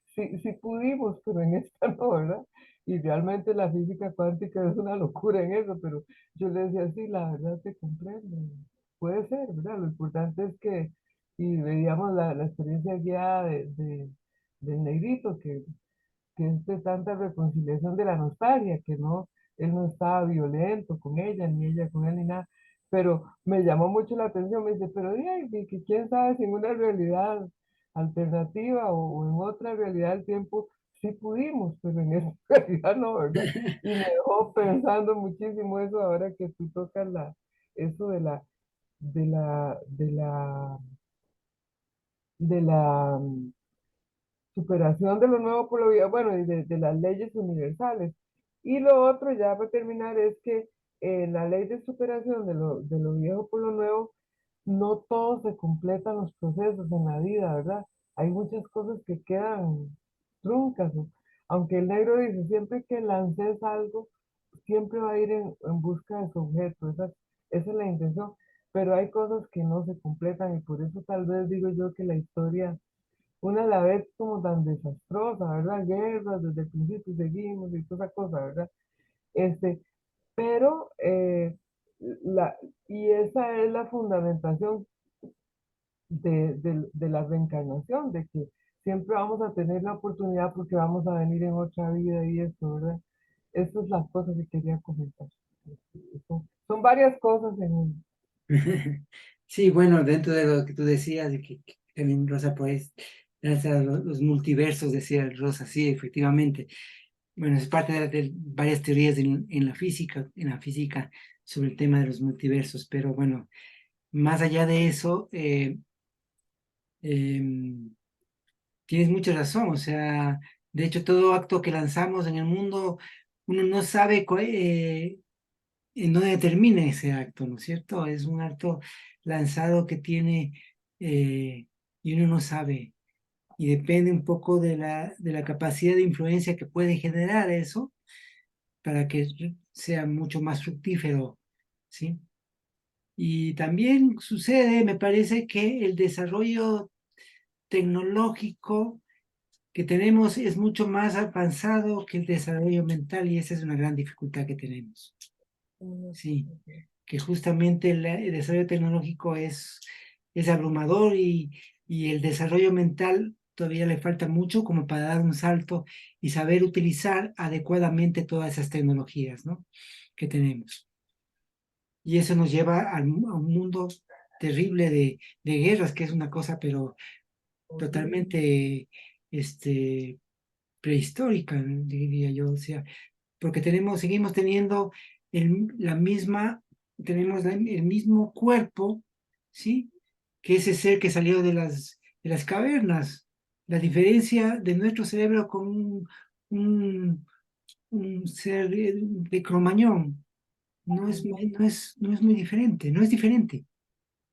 sí, sí pudimos, pero en esta no, ¿verdad? Y realmente la física cuántica es una locura en eso, pero yo le decía, sí, la verdad te comprendo. Puede ser, ¿verdad? Lo importante es que, y veíamos la experiencia guiada del negrito, que es de tanta reconciliación de la nostalgia, que no, él no estaba violento con ella, ni ella con él, ni nada. Pero me llamó mucho la atención, me dice, pero que quién sabe si en una realidad alternativa o en otra realidad del tiempo sí pudimos, pero en esa realidad no, ¿verdad? Y me dejó pensando muchísimo eso ahora que tú tocas eso de la superación de lo nuevo por lo viejo, bueno, y de las leyes universales. Y lo otro, ya para terminar, es que la ley de superación de lo viejo por lo nuevo, no todos se completan los procesos en la vida, ¿verdad? Hay muchas cosas que quedan truncas, ¿no? Aunque el negro dice, siempre que lances algo, siempre va a ir en busca de su objeto, esa es la intención, pero hay cosas que no se completan y por eso tal vez digo yo que la historia una a la vez como tan desastrosa, ¿verdad? Guerras, desde el principio seguimos y toda esa cosa, ¿verdad? Este, pero, la, y esa es la fundamentación de la reencarnación, de que siempre vamos a tener la oportunidad porque vamos a venir en otra vida y eso, ¿verdad? Esas son las cosas que quería comentar. Son varias cosas en uno. Sí, bueno, dentro de lo que tú decías, de que también Rosa, pues, gracias a los multiversos, decía Rosa, sí, efectivamente. Bueno, es parte de varias teorías en la física sobre el tema de los multiversos, pero bueno, más allá de eso, em, tienes mucha razón, o sea, de hecho, todo acto que lanzamos en el mundo, uno no sabe no determina ese acto, ¿no es cierto? Es un acto lanzado que tiene, y uno no sabe, y depende un poco de la capacidad de influencia que puede generar eso para que sea mucho más fructífero, ¿sí? Y también sucede, me parece que el desarrollo tecnológico que tenemos es mucho más avanzado que el desarrollo mental y esa es una gran dificultad que tenemos. Sí, que justamente el desarrollo tecnológico es abrumador y el desarrollo mental todavía le falta mucho como para dar un salto y saber utilizar adecuadamente todas esas tecnologías, ¿no? que tenemos. Y eso nos lleva a un mundo terrible de guerras, que es una cosa pero totalmente prehistórica, ¿no? diría yo, o sea, porque seguimos teniendo la misma, tenemos el mismo cuerpo, ¿sí? Que ese ser que salió de las cavernas. La diferencia de nuestro cerebro con un, un ser de Cromañón no es muy diferente, no es diferente.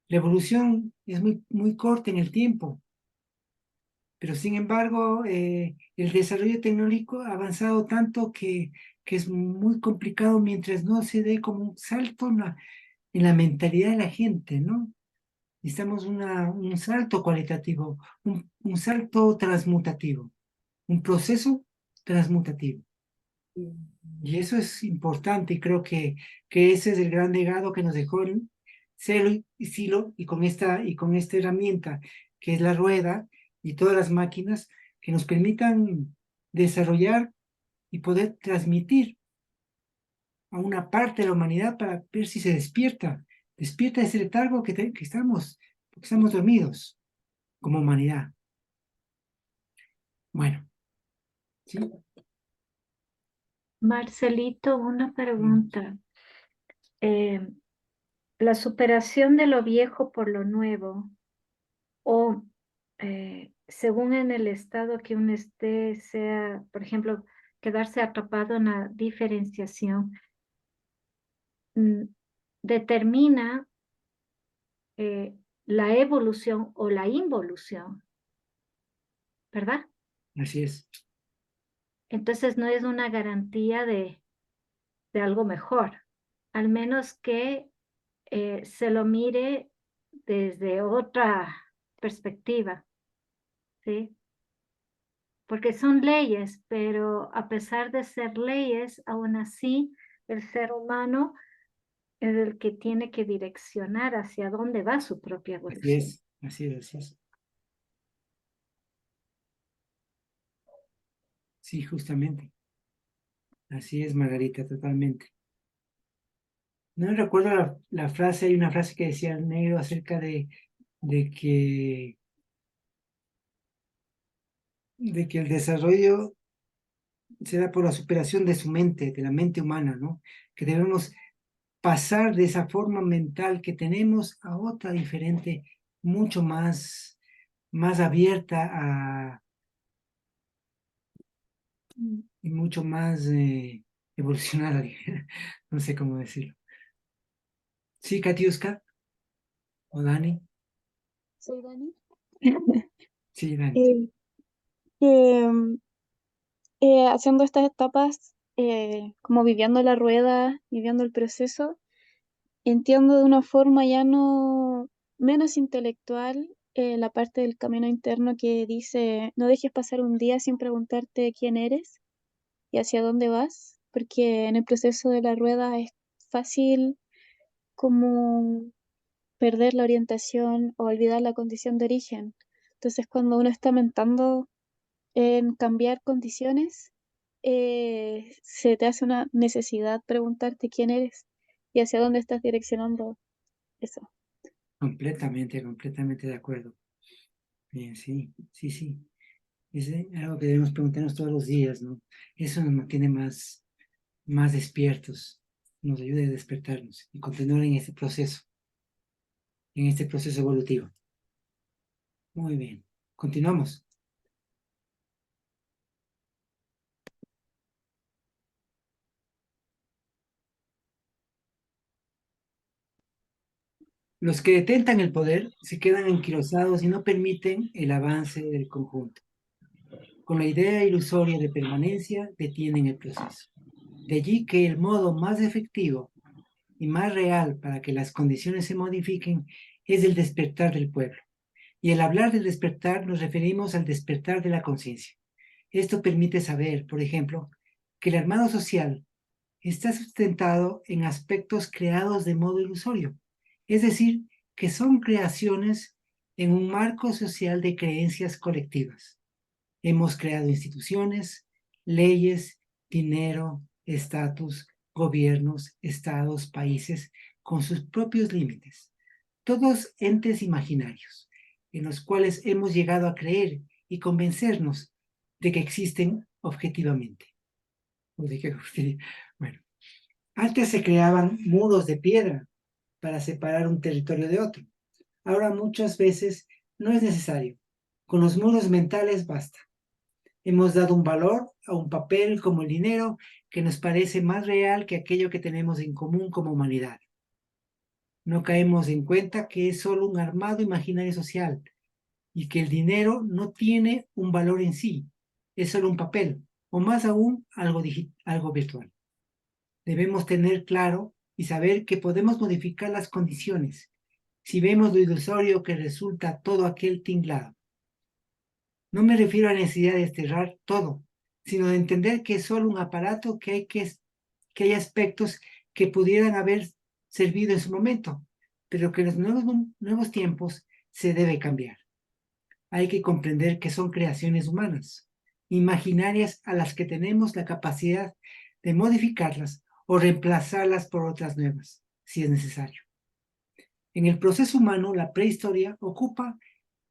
La evolución es muy corta en el tiempo. Pero sin embargo, el desarrollo tecnológico ha avanzado tanto que es muy complicado mientras no se dé como un salto en la mentalidad de la gente, ¿no? Necesitamos un salto cualitativo, un salto transmutativo, un proceso transmutativo. Y eso es importante y creo que ese es el gran legado que nos dejó el Celo y Silo y con esta herramienta que es la rueda y todas las máquinas que nos permitan desarrollar y poder transmitir a una parte de la humanidad para ver si se despierta ese letargo que estamos, porque estamos dormidos. como humanidad. Bueno, ¿sí? Marcelito, una pregunta. La superación de lo viejo por lo nuevo, o según en el estado que uno esté, sea, por ejemplo, quedarse atrapado en la diferenciación, mm, determina la evolución o la involución, ¿verdad? Así es. Entonces no es una garantía de algo mejor, al menos que se lo mire desde otra perspectiva, ¿sí? Porque son leyes, pero a pesar de ser leyes, aún así el ser humano es el que tiene que direccionar hacia dónde va su propia Así evolución. es, así es, así es. Sí, justamente. Así es, Margarita, totalmente. No recuerdo la frase, hay una frase que decía el negro acerca de que, de que el desarrollo se da por la superación de su mente, de la mente humana, ¿no? Que debemos pasar de esa forma mental que tenemos a otra diferente, mucho más abierta y mucho más evolucionada, no sé cómo decirlo. Sí, Katiuska o Dani. Soy Dani. Sí, Dani. Que haciendo estas etapas, como viviendo la rueda, viviendo el proceso, entiendo de una forma ya no menos intelectual la parte del camino interno que dice, no dejes pasar un día sin preguntarte quién eres y hacia dónde vas, porque en el proceso de la rueda es fácil como perder la orientación o olvidar la condición de origen. Entonces, cuando uno está mentando en cambiar condiciones, se te hace una necesidad preguntarte quién eres y hacia dónde estás direccionando eso. Completamente, completamente de acuerdo. Bien, sí, sí, sí. Es algo que debemos preguntarnos todos los días, ¿no? Eso nos mantiene más despiertos, nos ayuda a despertarnos y continuar en este proceso evolutivo. Muy bien, continuamos. Los que detentan el poder se quedan enquilosados y no permiten el avance del conjunto. Con la idea ilusoria de permanencia detienen el proceso. De allí que el modo más efectivo y más real para que las condiciones se modifiquen es el despertar del pueblo. Y al hablar del despertar nos referimos al despertar de la conciencia. Esto permite saber, por ejemplo, que el armado social está sustentado en aspectos creados de modo ilusorio, es decir, que son creaciones en un marco social de creencias colectivas. Hemos creado instituciones, leyes, dinero, estatus, gobiernos, estados, países, con sus propios límites. Todos entes imaginarios, en los cuales hemos llegado a creer y convencernos de que existen objetivamente. Bueno, antes se creaban muros de piedra para separar un territorio de otro. Ahora muchas veces no es necesario. Con los muros mentales basta. Hemos dado un valor a un papel como el dinero que nos parece más real que aquello que tenemos en común como humanidad. No caemos en cuenta que es solo un armado imaginario social y que el dinero no tiene un valor en sí, es solo un papel, o más aún algo virtual. Debemos tener claro y saber que podemos modificar las condiciones si vemos lo ilusorio que resulta todo aquel tinglado. No me refiero a la necesidad de desterrar todo, sino de entender que es solo un aparato que hay aspectos que pudieran haber servido en su momento, pero que en los nuevos tiempos se debe cambiar. Hay que comprender que son creaciones humanas, imaginarias a las que tenemos la capacidad de modificarlas o reemplazarlas por otras nuevas, si es necesario. En el proceso humano, la prehistoria ocupa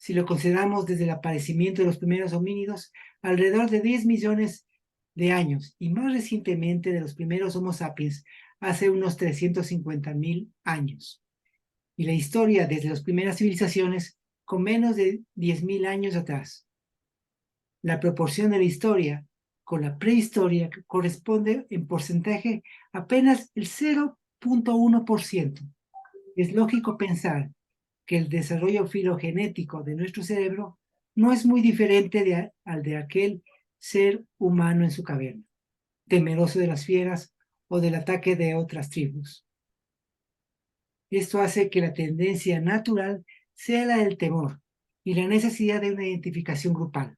si lo consideramos desde el aparecimiento de los primeros homínidos, alrededor de 10 millones de años, y más recientemente de los primeros Homo sapiens, hace unos 350.000 años. Y la historia desde las primeras civilizaciones con menos de 10.000 años atrás. La proporción de la historia con la prehistoria corresponde en porcentaje apenas el 0.1%. Es lógico pensar que el desarrollo filogenético de nuestro cerebro no es muy diferente al de aquel ser humano en su caverna, temeroso de las fieras o del ataque de otras tribus. Esto hace que la tendencia natural sea la del temor y la necesidad de una identificación grupal,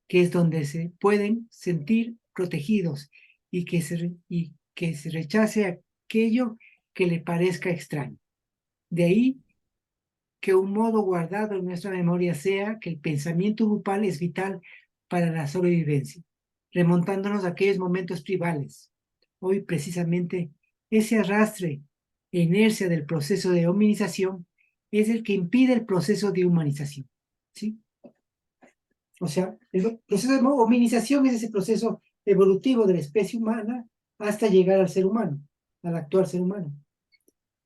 que es donde se pueden sentir protegidos y que se rechace aquello que le parezca extraño. De ahí que un modo guardado en nuestra memoria sea que el pensamiento grupal es vital para la sobrevivencia, remontándonos a aquellos momentos tribales. Hoy precisamente ese arrastre e inercia del proceso de hominización es el que impide el proceso de humanización, ¿sí? O sea, el proceso de hominización es ese proceso evolutivo de la especie humana hasta llegar al ser humano, al actual ser humano.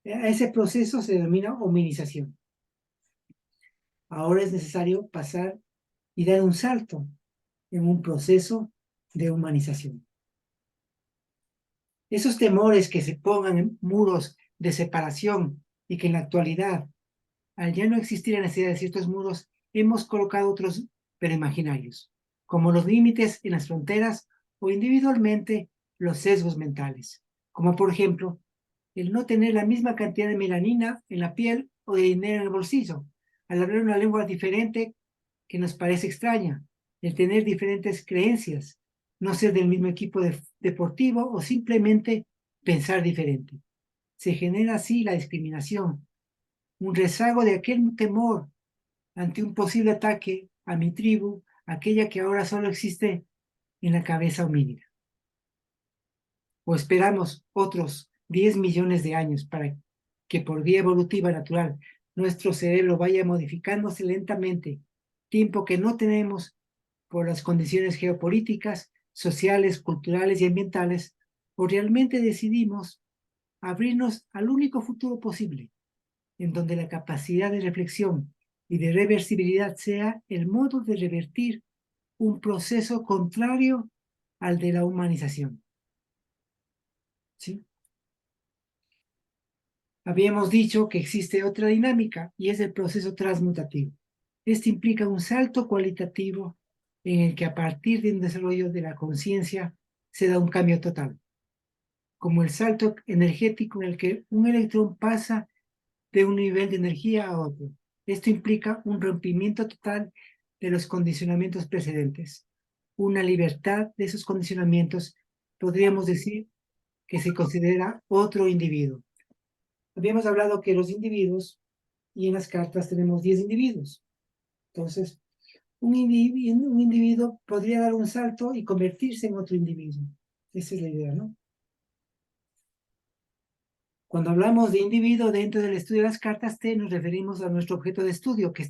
A ese proceso se denomina hominización. Ahora es necesario pasar y dar un salto en un proceso de humanización. Esos temores que se pongan en muros de separación y que en la actualidad, al ya no existir la necesidad de ciertos muros, hemos colocado otros, pero imaginarios, como los límites en las fronteras o individualmente los sesgos mentales, como por ejemplo el no tener la misma cantidad de melanina en la piel o de dinero en el bolsillo, al hablar una lengua diferente que nos parece extraña, el tener diferentes creencias, no ser del mismo equipo deportivo o simplemente pensar diferente. Se genera así la discriminación, un rezago de aquel temor ante un posible ataque a mi tribu, aquella que ahora solo existe en la cabeza homínida. O esperamos otros 10 millones de años para que por vía evolutiva natural nuestro cerebro vaya modificándose lentamente, tiempo que no tenemos por las condiciones geopolíticas, sociales, culturales y ambientales, o realmente decidimos abrirnos al único futuro posible, en donde la capacidad de reflexión y de reversibilidad sea el modo de revertir un proceso contrario al de la humanización. ¿Sí? Habíamos dicho que existe otra dinámica y es el proceso transmutativo. Este implica un salto cualitativo en el que a partir de un desarrollo de la conciencia se da un cambio total, como el salto energético en el que un electrón pasa de un nivel de energía a otro. Esto implica un rompimiento total de los condicionamientos precedentes, una libertad de esos condicionamientos, podríamos decir que se considera otro individuo. Habíamos hablado que los individuos, y en las cartas tenemos 10 individuos. Entonces, un individuo podría dar un salto y convertirse en otro individuo. Esa es la idea, ¿no? Cuando hablamos de individuo dentro del estudio de las cartas T, nos referimos a nuestro objeto de estudio, que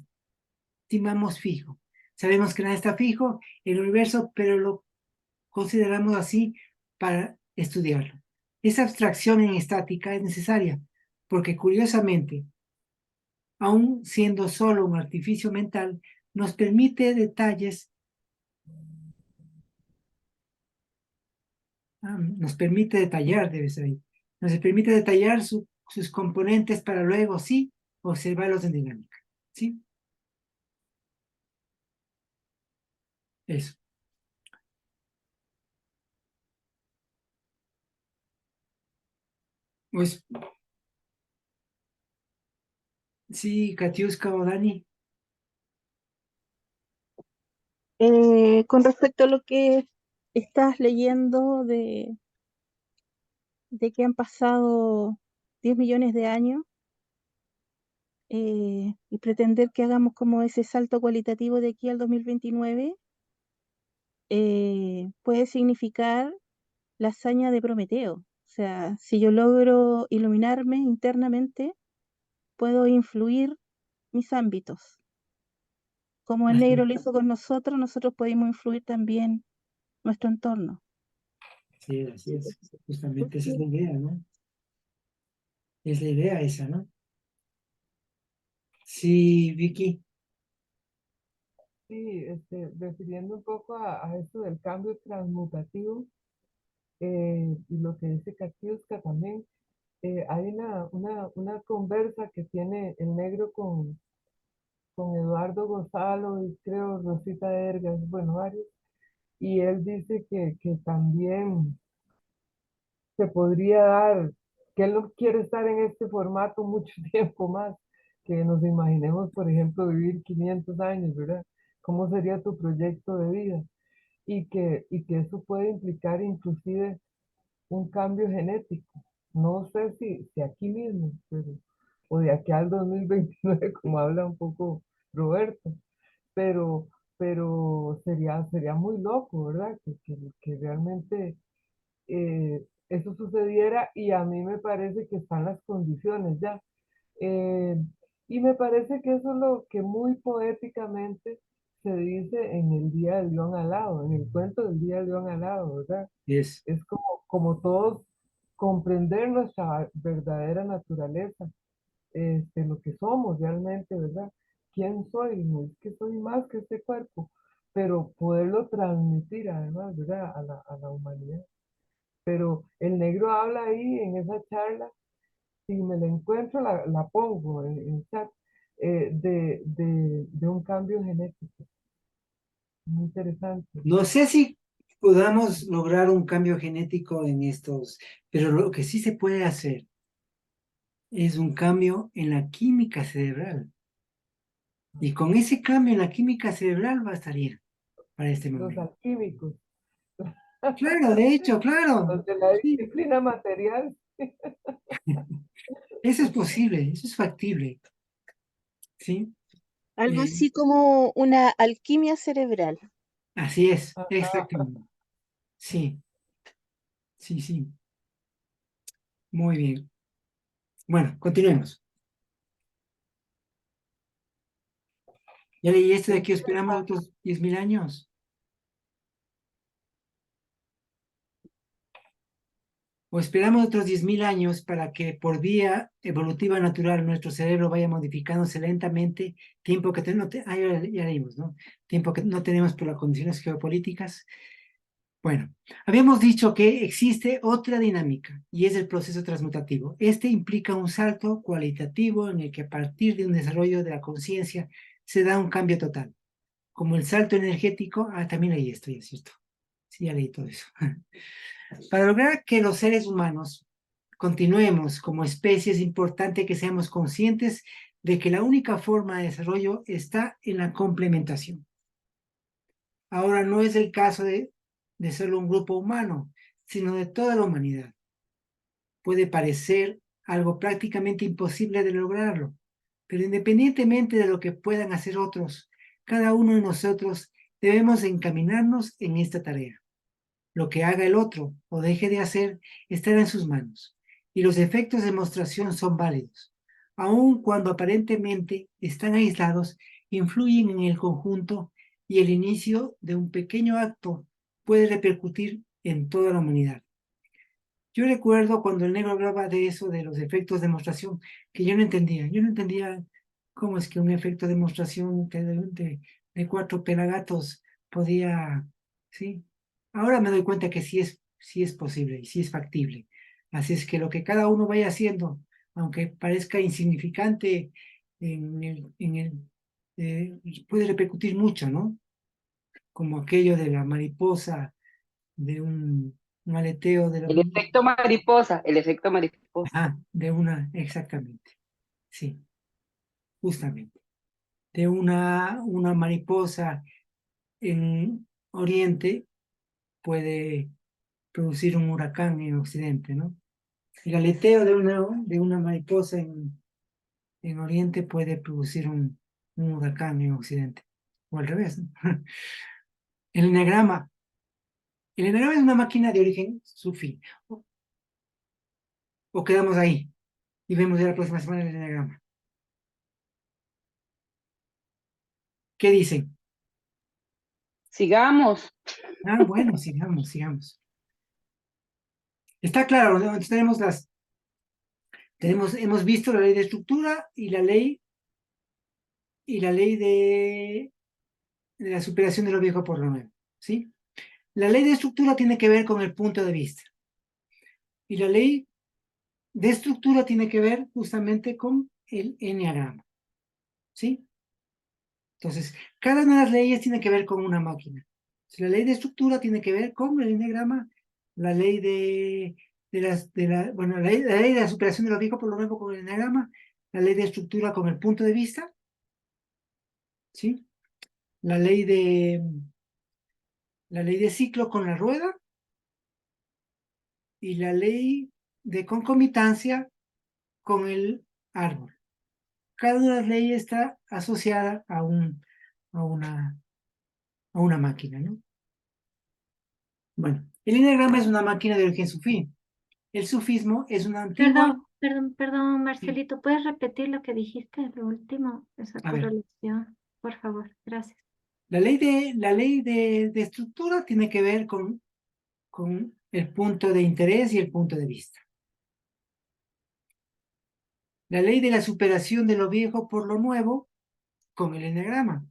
estimamos fijo. Sabemos que nada está fijo en el universo, pero lo consideramos así para estudiarlo. Esa abstracción en estática es necesaria, porque curiosamente, aun siendo solo un artificio mental, nos permite detalles, nos permite detallar, debe ser ahí, nos permite detallar sus componentes para luego, sí, observarlos en dinámica, ¿sí? Eso. Pues, sí, Katiuska o Dani. Con respecto a lo que estás leyendo de que han pasado 10 millones de años y pretender que hagamos como ese salto cualitativo de aquí al 2029, puede significar la hazaña de Prometeo. O sea, si yo logro iluminarme internamente, puedo influir mis ámbitos. Como el Así negro lo hizo con nosotros, nosotros podemos influir también nuestro entorno. sí, así es. Justamente esa es la idea, ¿no? Es la idea esa, ¿no? Sí, Vicky. Sí, refiriendo un poco a esto del cambio transmutativo, y lo que dice Katiuska también, hay una conversa que tiene el negro con Eduardo Gonzalo y creo Rosita Ergas, bueno, varios, y él dice que también se podría dar, que él no quiere estar en este formato mucho tiempo más, que nos imaginemos, por ejemplo, vivir 500 años, ¿verdad? ¿Cómo sería tu proyecto de vida? Y que eso puede implicar inclusive un cambio genético. No sé si aquí mismo, o de aquí al 2029, como habla un poco Roberto, pero, pero sería muy loco, ¿verdad? Que realmente eso sucediera y a mí me parece que están las condiciones ya. Eh, y me parece que eso es lo que muy poéticamente se dice en el Día del León Alado, en el cuento del Día del León Alado, ¿verdad? Es, Es como todos comprender nuestra verdadera naturaleza, lo que somos realmente, ¿verdad? ¿Quién soy? No es que soy más que este cuerpo, pero poderlo transmitir además, ¿verdad? A la humanidad. Pero el negro habla ahí en esa charla, si me la encuentro la pongo en chat, de un cambio genético. Muy interesante. no sé si podamos lograr un cambio genético en estos, pero lo que sí se puede hacer es un cambio en la química cerebral. Y con ese cambio en la química cerebral bastaría para este Los momento. alquímicos, Claro, de hecho, claro. los de la Sí, disciplina material. eso es posible, eso es factible. ¿Sí? Algo Eh, así como una alquimia cerebral. así es, Ajá. exactamente. Sí, sí, sí. Muy bien. Bueno, continuemos. Y esto Qué de aquí esperamos interesante. otros 10.000 años. O esperamos otros 10.000 años para que por vía evolutiva natural nuestro cerebro vaya modificándose lentamente, tiempo que no ya leímos, ¿no? Tiempo que no tenemos por las condiciones geopolíticas. Bueno, habíamos dicho que existe otra dinámica y es el proceso transmutativo. Este implica un salto cualitativo en el que a partir de un desarrollo de la conciencia se da un cambio total. Como el salto energético, también leí esto, ya es cierto. Sí, ya leí todo eso. Para lograr que los seres humanos continuemos como especie, es importante que seamos conscientes de que la única forma de desarrollo está en la complementación. Ahora no es el caso de solo un grupo humano, sino de toda la humanidad. Puede parecer algo prácticamente imposible de lograrlo, pero independientemente de lo que puedan hacer otros, cada uno de nosotros debemos encaminarnos en esta tarea. Lo que haga el otro o deje de hacer estará en sus manos, y los efectos de demostración son válidos. Aun cuando aparentemente están aislados, influyen en el conjunto y el inicio de un pequeño acto puede repercutir en toda la humanidad. Yo recuerdo cuando el negro hablaba de eso, de los efectos de demostración, que yo no entendía cómo es que un efecto de demostración de 4 pelagatos podía, ¿sí? Ahora me doy cuenta que sí es posible y sí es factible. Así es que lo que cada uno vaya haciendo, aunque parezca insignificante, puede repercutir mucho, ¿no? Como aquello de la mariposa, de un aleteo de la, El efecto mariposa. de una, exactamente, sí, justamente, de una mariposa en Oriente puede producir un huracán en Occidente, ¿no? El aleteo de una mariposa en Oriente puede producir un huracán en Occidente, o al revés, ¿no? El eneagrama. El eneagrama es una máquina de origen sufí. O quedamos ahí y vemos ya la próxima semana el eneagrama. ¿Qué dicen? Sigamos. Ah, bueno, sigamos, sigamos. Está claro, ¿no? Entonces hemos visto la ley de estructura y la ley de la superación de lo viejo por lo nuevo, ¿sí? La ley de estructura tiene que ver con el punto de vista. Y la ley de estructura tiene que ver justamente con el enneagrama, ¿sí? Entonces, cada una de las leyes tiene que ver con una máquina. La ley de estructura tiene que ver con el enneagrama, la ley la ley de la superación de lo viejo por lo nuevo con el enneagrama, la ley de estructura con el punto de vista, ¿sí? La ley de ciclo con la rueda y la ley de concomitancia con el árbol. Cada una de las leyes está asociada a una máquina, ¿no? Bueno, el enneagrama es una máquina de origen sufí. El sufismo es una antigua... Perdón, Marcelito, ¿puedes repetir lo que dijiste, lo último, esa A ver, correlación? Por favor, gracias. la ley de estructura tiene que ver con el punto de interés y el punto de vista. La ley de la superación de lo viejo por lo nuevo con el enneagrama.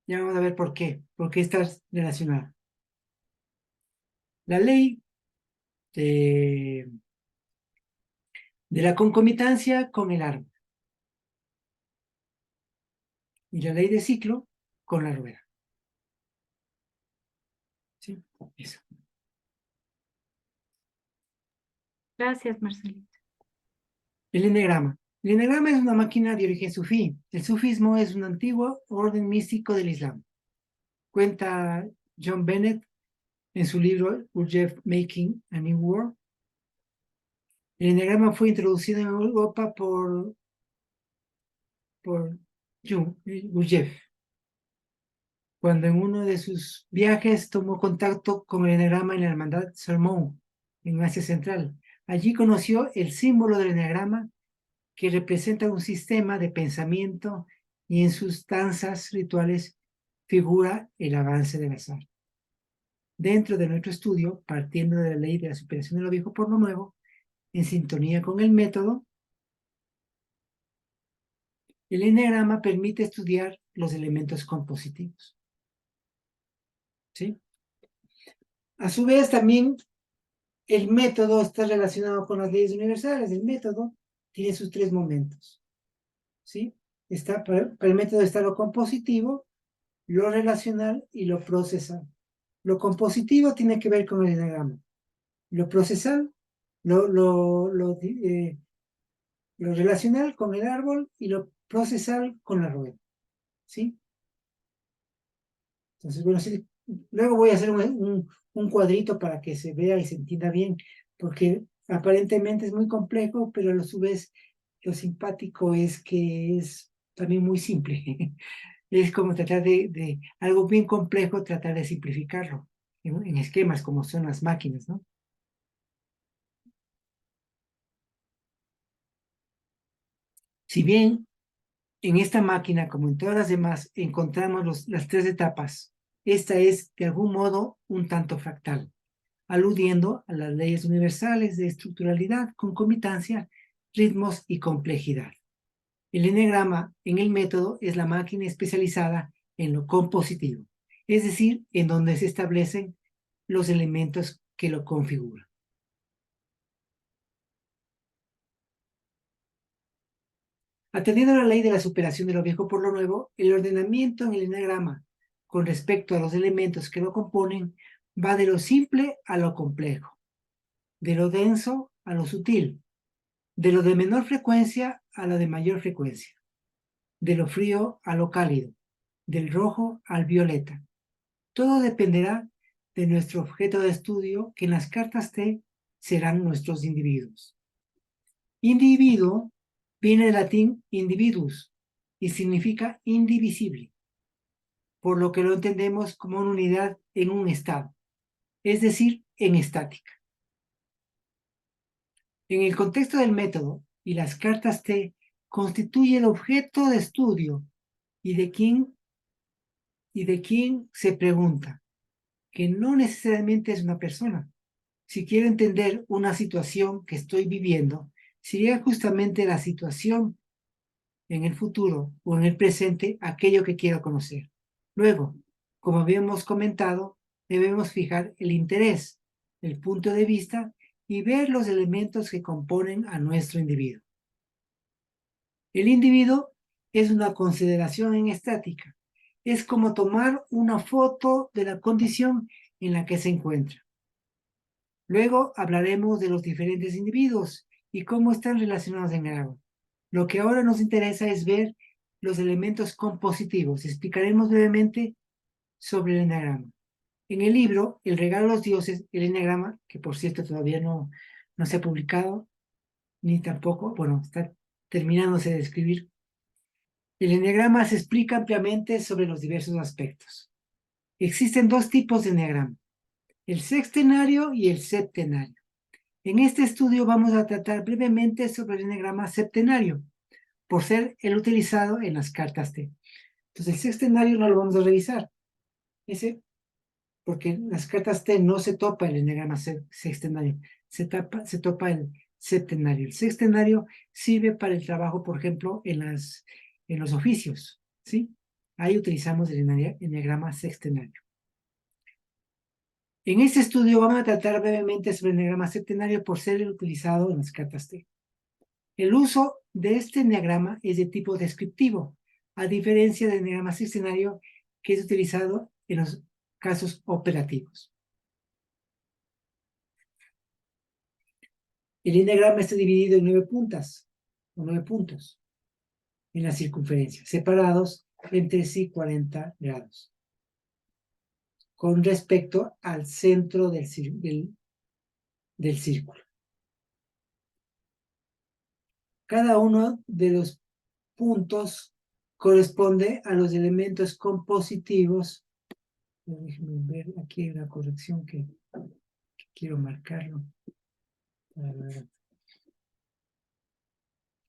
Ya vamos a ver por qué está relacionada. La ley de la concomitancia con el árbol. Y la ley de ciclo con la rueda. ¿Sí? Eso. Gracias, Marcelito. El enneagrama. El enneagrama es una máquina de origen sufí. El sufismo es un antiguo orden místico del Islam. Cuenta John Bennett en su libro Gurdjieff Making a New World. El enneagrama fue introducido en Europa por Gurdjieff, cuando en uno de sus viajes tomó contacto con el enneagrama en la hermandad Sermón, en Asia Central. Allí conoció el símbolo del enneagrama, que representa un sistema de pensamiento, y en sus danzas rituales figura el avance del azar. Dentro de nuestro estudio, partiendo de la ley de la superación de lo viejo por lo nuevo, en sintonía con el método, el enneagrama permite estudiar los elementos compositivos. ¿Sí? A su vez, también el método está relacionado con las leyes universales. El método tiene sus tres momentos. ¿Sí? Para el método está lo compositivo, lo relacional y lo procesal. Lo compositivo tiene que ver con el enneagrama. Lo procesal, lo relacional con el árbol, y lo procesal con la rueda. ¿Sí? Entonces, bueno, sí, luego voy a hacer un cuadrito para que se vea y se entienda bien, porque aparentemente es muy complejo, pero a su vez lo simpático es que es también muy simple. Es como tratar de algo bien complejo, tratar de simplificarlo en esquemas como son las máquinas, ¿no? Si bien en esta máquina, como en todas las demás, encontramos las tres etapas, esta es de algún modo un tanto fractal, aludiendo a las leyes universales de estructuralidad, concomitancia, ritmos y complejidad. El enneagrama en el método es la máquina especializada en lo compositivo, es decir, en donde se establecen los elementos que lo configuran. Atendiendo a la ley de la superación de lo viejo por lo nuevo, el ordenamiento en el enneagrama con respecto a los elementos que lo componen va de lo simple a lo complejo, de lo denso a lo sutil, de lo de menor frecuencia a lo de mayor frecuencia, de lo frío a lo cálido, del rojo al violeta. Todo dependerá de nuestro objeto de estudio, que en las cartas T serán nuestros individuos. Individuo viene del latín individuus y significa indivisible, por lo que lo entendemos como una unidad en un estado, es decir, en estática. En el contexto del método y las cartas T, constituye el objeto de estudio y de quién se pregunta, que no necesariamente es una persona. Si quiero entender una situación que estoy viviendo, sería justamente la situación en el futuro o en el presente aquello que quiero conocer. Luego, como habíamos comentado, debemos fijar el interés, el punto de vista y ver los elementos que componen a nuestro individuo. El individuo es una consideración en estática. Es como tomar una foto de la condición en la que se encuentra. Luego hablaremos de los diferentes individuos y cómo están relacionados en el agua. Lo que ahora nos interesa es ver los elementos compositivos. Explicaremos brevemente sobre el eneagrama. En el libro El regalo de los dioses, el eneagrama, que por cierto todavía no se ha publicado, ni tampoco, bueno, está terminándose de escribir. El eneagrama se explica ampliamente sobre los diversos aspectos. Existen dos tipos de eneagrama, el sextenario y el septenario. En este estudio vamos a tratar brevemente sobre el eneagrama septenario, por ser el utilizado en las cartas T. Entonces el sextenario no lo vamos a revisar, porque en las cartas T no se topa el eneagrama sextenario, se topa el septenario. El sextenario sirve para el trabajo, por ejemplo, en los oficios, ¿sí? Ahí utilizamos el eneagrama sextenario. En este estudio vamos a tratar brevemente sobre el eneagrama septenario por ser el utilizado en las cartas T. El uso de este eneagrama es de tipo descriptivo, a diferencia del eneagrama sextenario que es utilizado en los casos operativos. El eneagrama está dividido en 9 puntas, o 9 puntos, en la circunferencia, separados entre sí 40 grados, con respecto al centro del círculo. Cada uno de los puntos corresponde a los elementos compositivos. Déjenme ver, aquí hay una corrección que quiero marcarlo.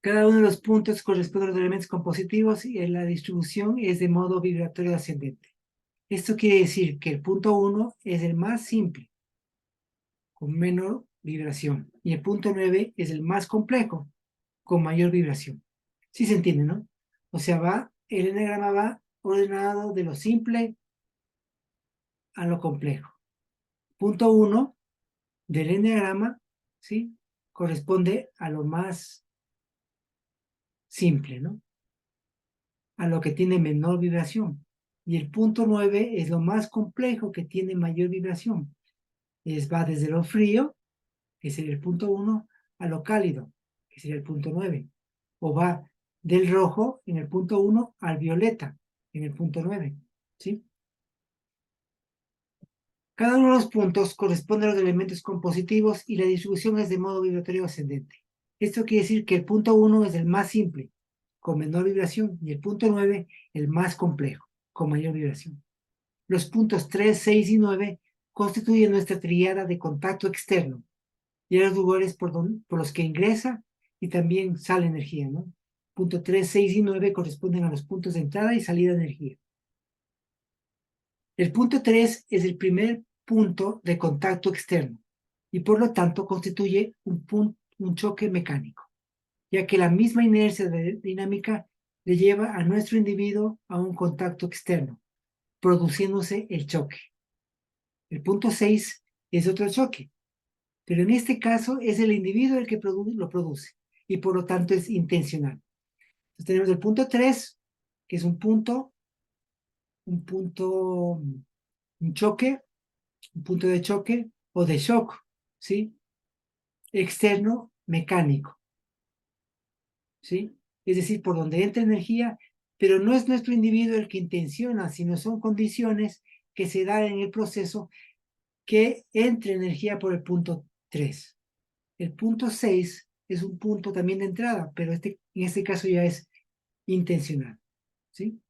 Cada uno de los puntos corresponde a los elementos compositivos y la distribución es de modo vibratorio ascendente. Esto quiere decir que el punto 1 es el más simple, con menor vibración, y el punto 9 es el más complejo, con mayor vibración. ¿Sí se entiende, no? O sea, el eneagrama va ordenado de lo simple a lo complejo. Punto 1 del eneagrama, ¿sí? Corresponde a lo más simple, ¿no? A lo que tiene menor vibración. Y el punto 9 es lo más complejo, que tiene mayor vibración. Va desde lo frío, que sería el punto 1, a lo cálido, que sería el punto 9. O va del rojo en el punto 1 al violeta en el punto 9, ¿sí? Cada uno de los puntos corresponde a los elementos compositivos y la distribución es de modo vibratorio ascendente. Esto quiere decir que el punto 1 es el más simple, con menor vibración, y el punto 9 el más complejo, con mayor vibración. Los puntos 3, 6 y 9 constituyen nuestra tríada de contacto externo y los lugares por los que ingresa y también sale energía, ¿no? Punto 3, 6 y 9 corresponden a los puntos de entrada y salida de energía. El punto 3 es el primer punto de contacto externo y por lo tanto constituye un choque mecánico, ya que la misma inercia dinámica le lleva a nuestro individuo a un contacto externo, produciéndose el choque. El punto 6 es otro choque, pero en este caso es el individuo el que lo produce y por lo tanto es intencional. Entonces tenemos el punto 3, que es un choque, un punto de choque o de shock, ¿sí? Externo mecánico, ¿sí? Es decir, por donde entra energía, pero no es nuestro individuo el que intenciona, sino son condiciones que se dan en el proceso que entre energía por el punto 3. El punto 6 es un punto también de entrada, pero en este caso ya es intencional, ¿sí?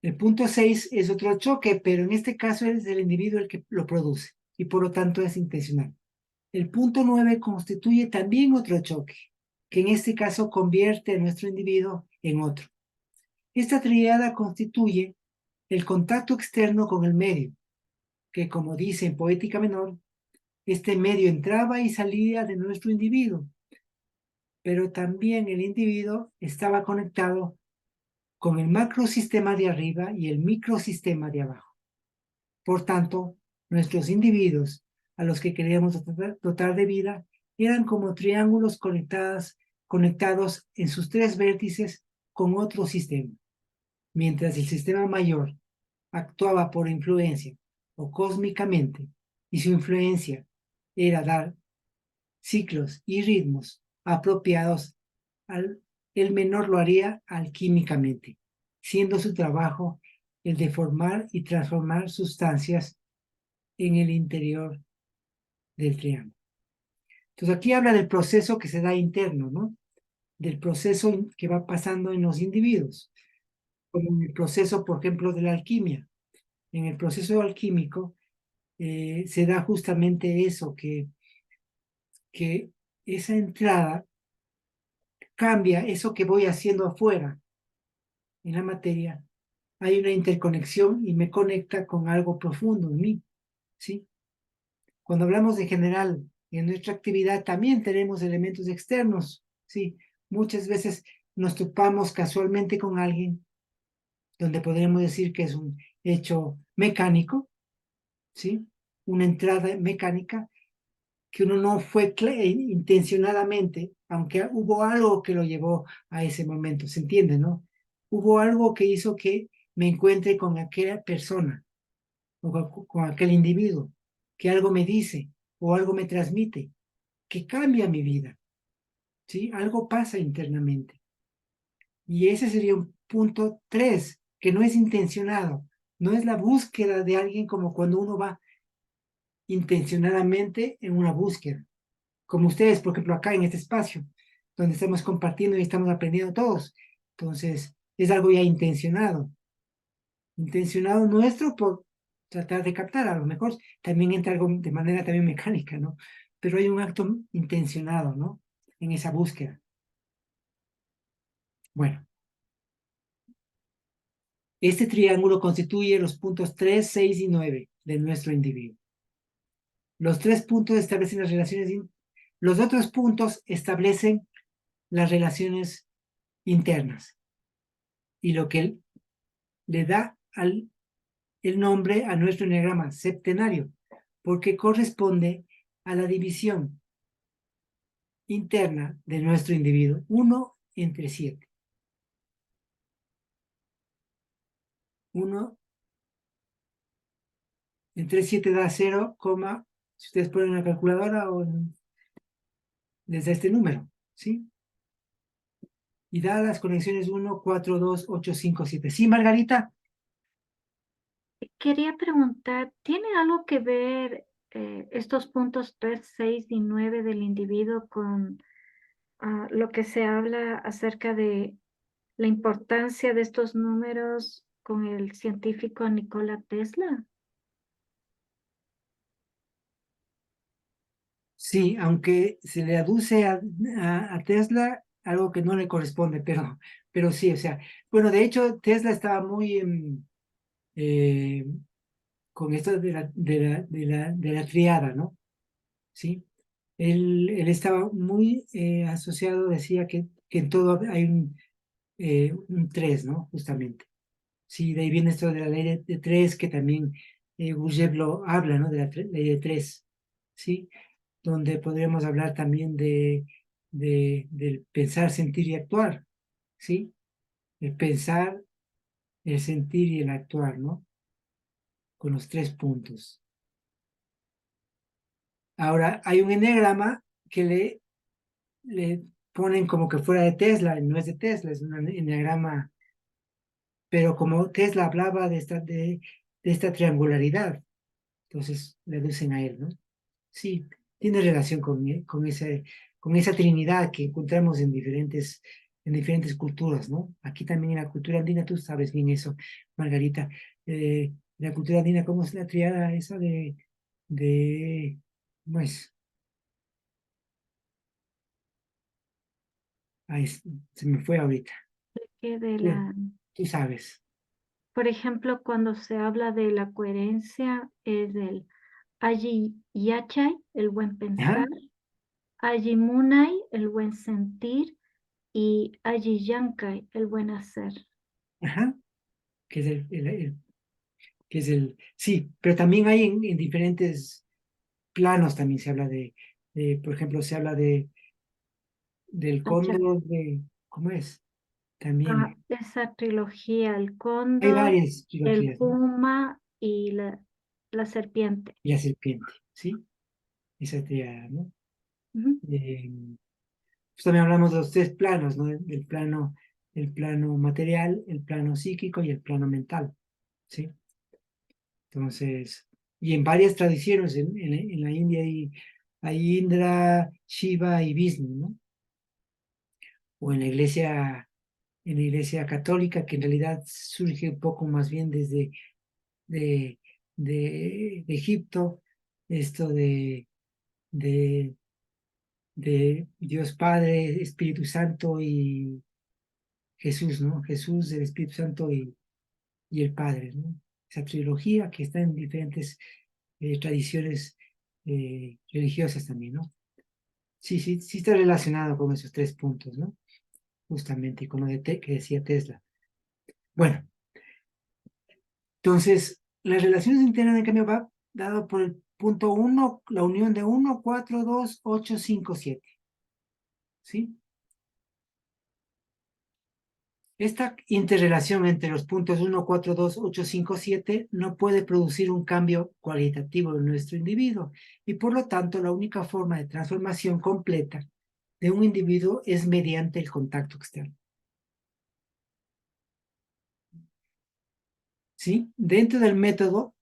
El punto 6 es otro choque, pero en este caso es el individuo el que lo produce y por lo tanto es intencional. El punto 9 constituye también otro choque, que en este caso convierte a nuestro individuo en otro. Esta tríada constituye el contacto externo con el medio, que como dice en Poética Menor, este medio entraba y salía de nuestro individuo, pero también el individuo estaba conectado con el macrosistema de arriba y el microsistema de abajo. Por tanto, nuestros individuos, a los que queríamos dotar de vida, eran como triángulos conectados en sus tres vértices con otro sistema, mientras el sistema mayor actuaba por influencia o cósmicamente, y su influencia era dar ciclos y ritmos apropiados, el menor lo haría alquímicamente, siendo su trabajo el de formar y transformar sustancias en el interior del triángulo. Entonces aquí habla del proceso que se da interno, ¿no? Del proceso que va pasando en los individuos, como en el proceso, por ejemplo, de la alquimia. En el proceso alquímico se da justamente eso, que esa entrada cambia eso que voy haciendo afuera en la materia. Hay una interconexión y me conecta con algo profundo en mí, ¿sí? Cuando hablamos de general, en nuestra actividad también tenemos elementos externos, ¿sí? Muchas veces nos topamos casualmente con alguien donde podríamos decir que es un hecho mecánico, ¿sí? Una entrada mecánica que uno no fue intencionadamente, aunque hubo algo que lo llevó a ese momento, ¿se entiende, no? Hubo algo que hizo que me encuentre con aquella persona o con aquel individuo, que algo me dice o algo me transmite, que cambia mi vida, ¿sí? Algo pasa internamente. Y ese sería un punto 3, que no es intencionado, no es la búsqueda de alguien como cuando uno va intencionadamente en una búsqueda, como ustedes, por ejemplo, acá en este espacio, donde estamos compartiendo y estamos aprendiendo todos. Entonces, es algo ya intencionado nuestro por tratar de captar, a lo mejor también entra algo de manera también mecánica, ¿no? Pero hay un acto intencionado, ¿no? En esa búsqueda. Bueno, este triángulo constituye los puntos 3, 6 y 9 de nuestro individuo. Los 3 puntos establecen las relaciones, los otros puntos establecen las relaciones internas y lo que le da el nombre a nuestro enneagrama septenario, porque corresponde a la división interna de nuestro individuo, 1 entre 7. 1 entre 7 da 0, si ustedes ponen una calculadora o les da este número, ¿sí? Y da las conexiones 1, 4, 2, 8, 5, 7. ¿Sí, Margarita? Quería preguntar, ¿tiene algo que ver estos puntos 3, 6 y 9 del individuo con lo que se habla acerca de la importancia de estos números con el científico Nikola Tesla? Sí, aunque se le aduce a Tesla algo que no le corresponde, pero sí, o sea, bueno, de hecho, Tesla estaba muy con esto de la triada, ¿no? Sí, él estaba muy asociado, decía que en todo hay un 3, ¿no? Justamente. Sí, de ahí viene esto de la ley de 3, que también Gurdjieff lo habla, ¿no? De la ley de 3, ¿sí? Donde podríamos hablar también del pensar, sentir y actuar, ¿sí? El pensar, el sentir y el actuar, ¿no? Con los 3 puntos. Ahora, hay un enneagrama que le ponen como que fuera de Tesla, no es de Tesla, es un enneagrama, pero como Tesla hablaba de esta triangularidad, entonces le aducen a él, ¿no? Sí, tiene relación con esa trinidad que encontramos en diferentes culturas, ¿no? Aquí también en la cultura andina, tú sabes bien eso, Margarita. La cultura andina, ¿cómo es la triada esa ¿cómo es? Ahí se me fue ahorita. Que de Sí, la, tú sabes. por ejemplo, cuando se habla de la coherencia, es el Ayi Yachay, el buen pensar, Ajá, Ayi Munay, el buen sentir, y Ayi Yankai, el buen hacer. ajá, que es que es sí, pero también hay en diferentes planos también se habla por ejemplo, se habla del Acha- cóndor, ¿cómo es? También, esa trilogía, el hay cóndor, varias el trilogías, ¿no? puma y la serpiente. Y la serpiente, ¿sí? Esa tríada, ¿no? Ujú. Pues también hablamos de los tres planos, ¿no? El plano material, el plano psíquico y el plano mental, ¿sí? Entonces, y en varias tradiciones, en la India hay Indra, Shiva y Vishnu, ¿no? O en la iglesia católica, que en realidad surge un poco más bien desde de, de Egipto, esto de, de Dios Padre, Espíritu Santo y Jesús, ¿no? Jesús, el Espíritu Santo y el Padre, ¿no? Esa trilogía que está en diferentes tradiciones religiosas también, ¿no? Sí, sí, sí está relacionado con esos tres puntos, ¿no? Justamente con lo que decía Tesla. Bueno, entonces, las relaciones internas, en cambio, va dado por el punto 1, la unión de 1, 4, 2, 8, 5, 7. ¿Sí? Esta interrelación entre los puntos 1, 4, 2, 8, 5, 7 no puede producir un cambio cualitativo en nuestro individuo y por lo tanto la única forma de transformación completa de un individuo es mediante el contacto externo. ¿Sí? Dentro del método,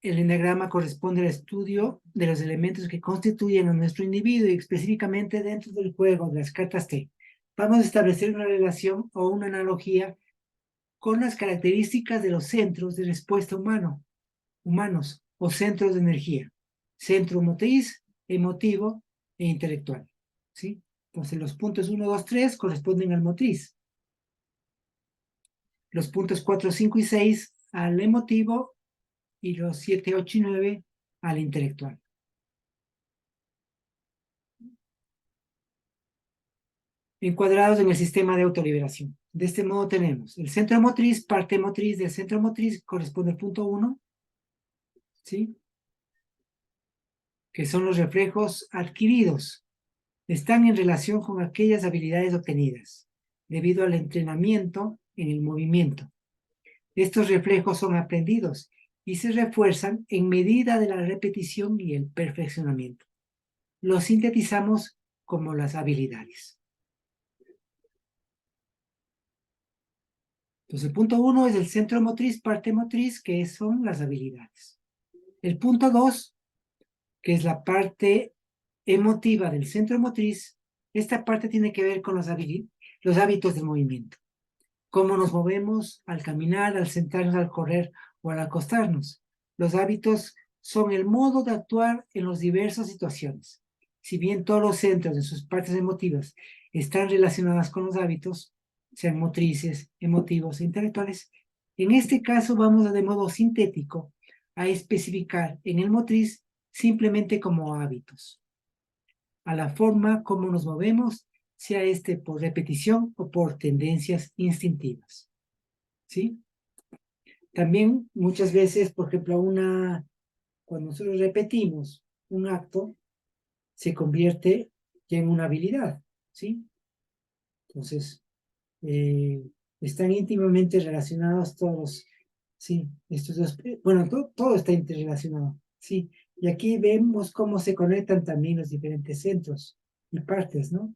el enneagrama corresponde al estudio de los elementos que constituyen a nuestro individuo y específicamente dentro del juego de las cartas T. Vamos a establecer una relación o una analogía con las características de los centros de respuesta humanos o centros de energía. Centro motriz, emotivo e intelectual. ¿Sí? Entonces los puntos 1, 2, 3 corresponden al motriz. Los puntos 4, 5 y 6 al emotivo y los 7, 8 y 9 al intelectual. Encuadrados en el sistema de autoliberación. De este modo tenemos el centro motriz, parte motriz del centro motriz corresponde al punto 1, ¿sí? Que son los reflejos adquiridos. Están en relación con aquellas habilidades obtenidas debido al entrenamiento en el movimiento. Estos reflejos son aprendidos y se refuerzan en medida de la repetición y el perfeccionamiento. Los sintetizamos como las habilidades. Entonces, el punto 1 es el centro motriz, parte motriz, que son las habilidades. El punto 2, que es la parte emotiva del centro motriz, esta parte tiene que ver con los hábitos del movimiento. Cómo nos movemos al caminar, al sentarnos, al correr o al acostarnos. Los hábitos son el modo de actuar en las diversas situaciones. Si bien todos los centros de sus partes emotivas están relacionadas con los hábitos, sean motrices, emotivos e intelectuales, en este caso vamos de modo sintético a especificar en el motriz simplemente como hábitos, a la forma como nos movemos, sea este por repetición o por tendencias instintivas. ¿Sí? También muchas veces, por ejemplo, cuando nosotros repetimos un acto, se convierte ya en una habilidad, ¿sí? Entonces, están íntimamente relacionados todos, ¿sí? Estos dos, bueno, todo está interrelacionado, ¿sí? Y aquí vemos cómo se conectan también los diferentes centros y partes, ¿no?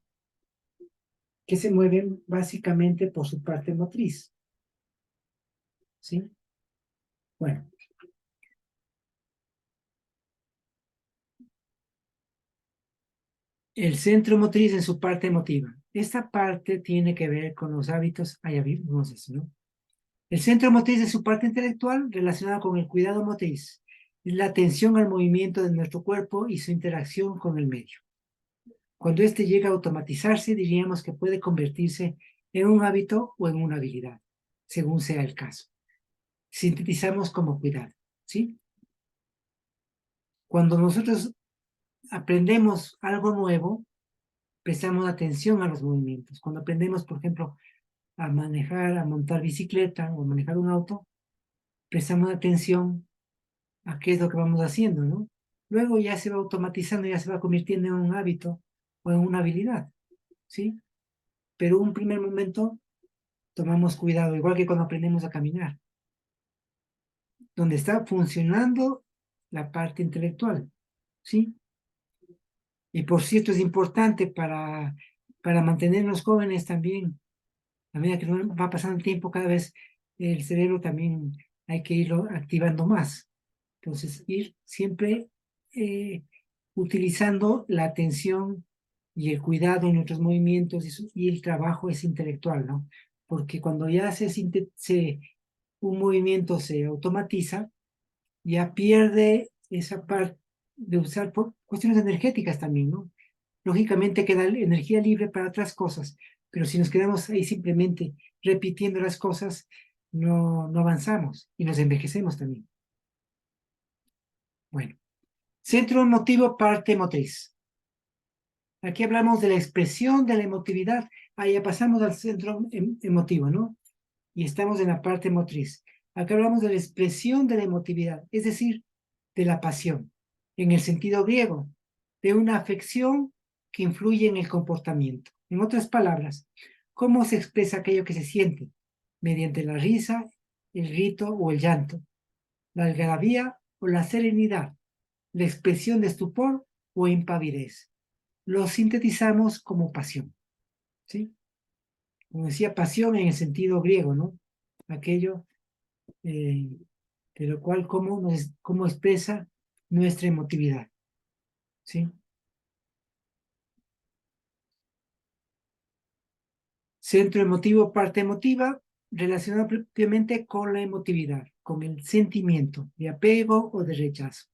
Que se mueven básicamente por su parte motriz, ¿sí? Bueno. El centro motriz en su parte emotiva. Esta parte tiene que ver con los hábitos, ya vimos eso, ¿no? El centro motriz en su parte intelectual relacionado con el cuidado motriz, la atención al movimiento de nuestro cuerpo y su interacción con el medio. Cuando este llega a automatizarse, diríamos que puede convertirse en un hábito o en una habilidad, según sea el caso. Sintetizamos como cuidado, ¿sí? Cuando nosotros aprendemos algo nuevo, prestamos atención a los movimientos. Cuando aprendemos, por ejemplo, a manejar, a montar bicicleta o manejar un auto, prestamos atención a qué es lo que vamos haciendo, ¿no? Luego ya se va automatizando, ya se va convirtiendo en un hábito o en una habilidad, ¿sí? Pero un primer momento tomamos cuidado, igual que cuando aprendemos a caminar, donde está funcionando la parte intelectual, ¿sí? Y por cierto, es importante para mantenernos jóvenes también. A medida que va pasando el tiempo, cada vez el cerebro también hay que irlo activando más. Entonces, ir siempre utilizando la atención y el cuidado en nuestros movimientos y el trabajo es intelectual, ¿no? Porque cuando ya un movimiento se automatiza, ya pierde esa parte de usar por cuestiones energéticas también, ¿no? Lógicamente queda energía libre para otras cosas, pero si nos quedamos ahí simplemente repitiendo las cosas, no avanzamos y nos envejecemos también. Bueno, centro emotivo, parte motriz. Aquí hablamos de la expresión de la emotividad. Ahí ya pasamos al centro emotivo, ¿no? Y estamos en la parte motriz. Acá hablamos de la expresión de la emotividad, es decir, de la pasión, en el sentido griego, de una afección que influye en el comportamiento. En otras palabras, ¿cómo se expresa aquello que se siente? Mediante la risa, el grito o el llanto, la algarabía o la serenidad, la expresión de estupor o impavidez. Lo sintetizamos como pasión, ¿sí? Como decía, pasión en el sentido griego, ¿no? Aquello de lo cual, cómo expresa nuestra emotividad, ¿sí? Centro emotivo, parte emotiva, relacionado propiamente con la emotividad, con el sentimiento de apego o de rechazo.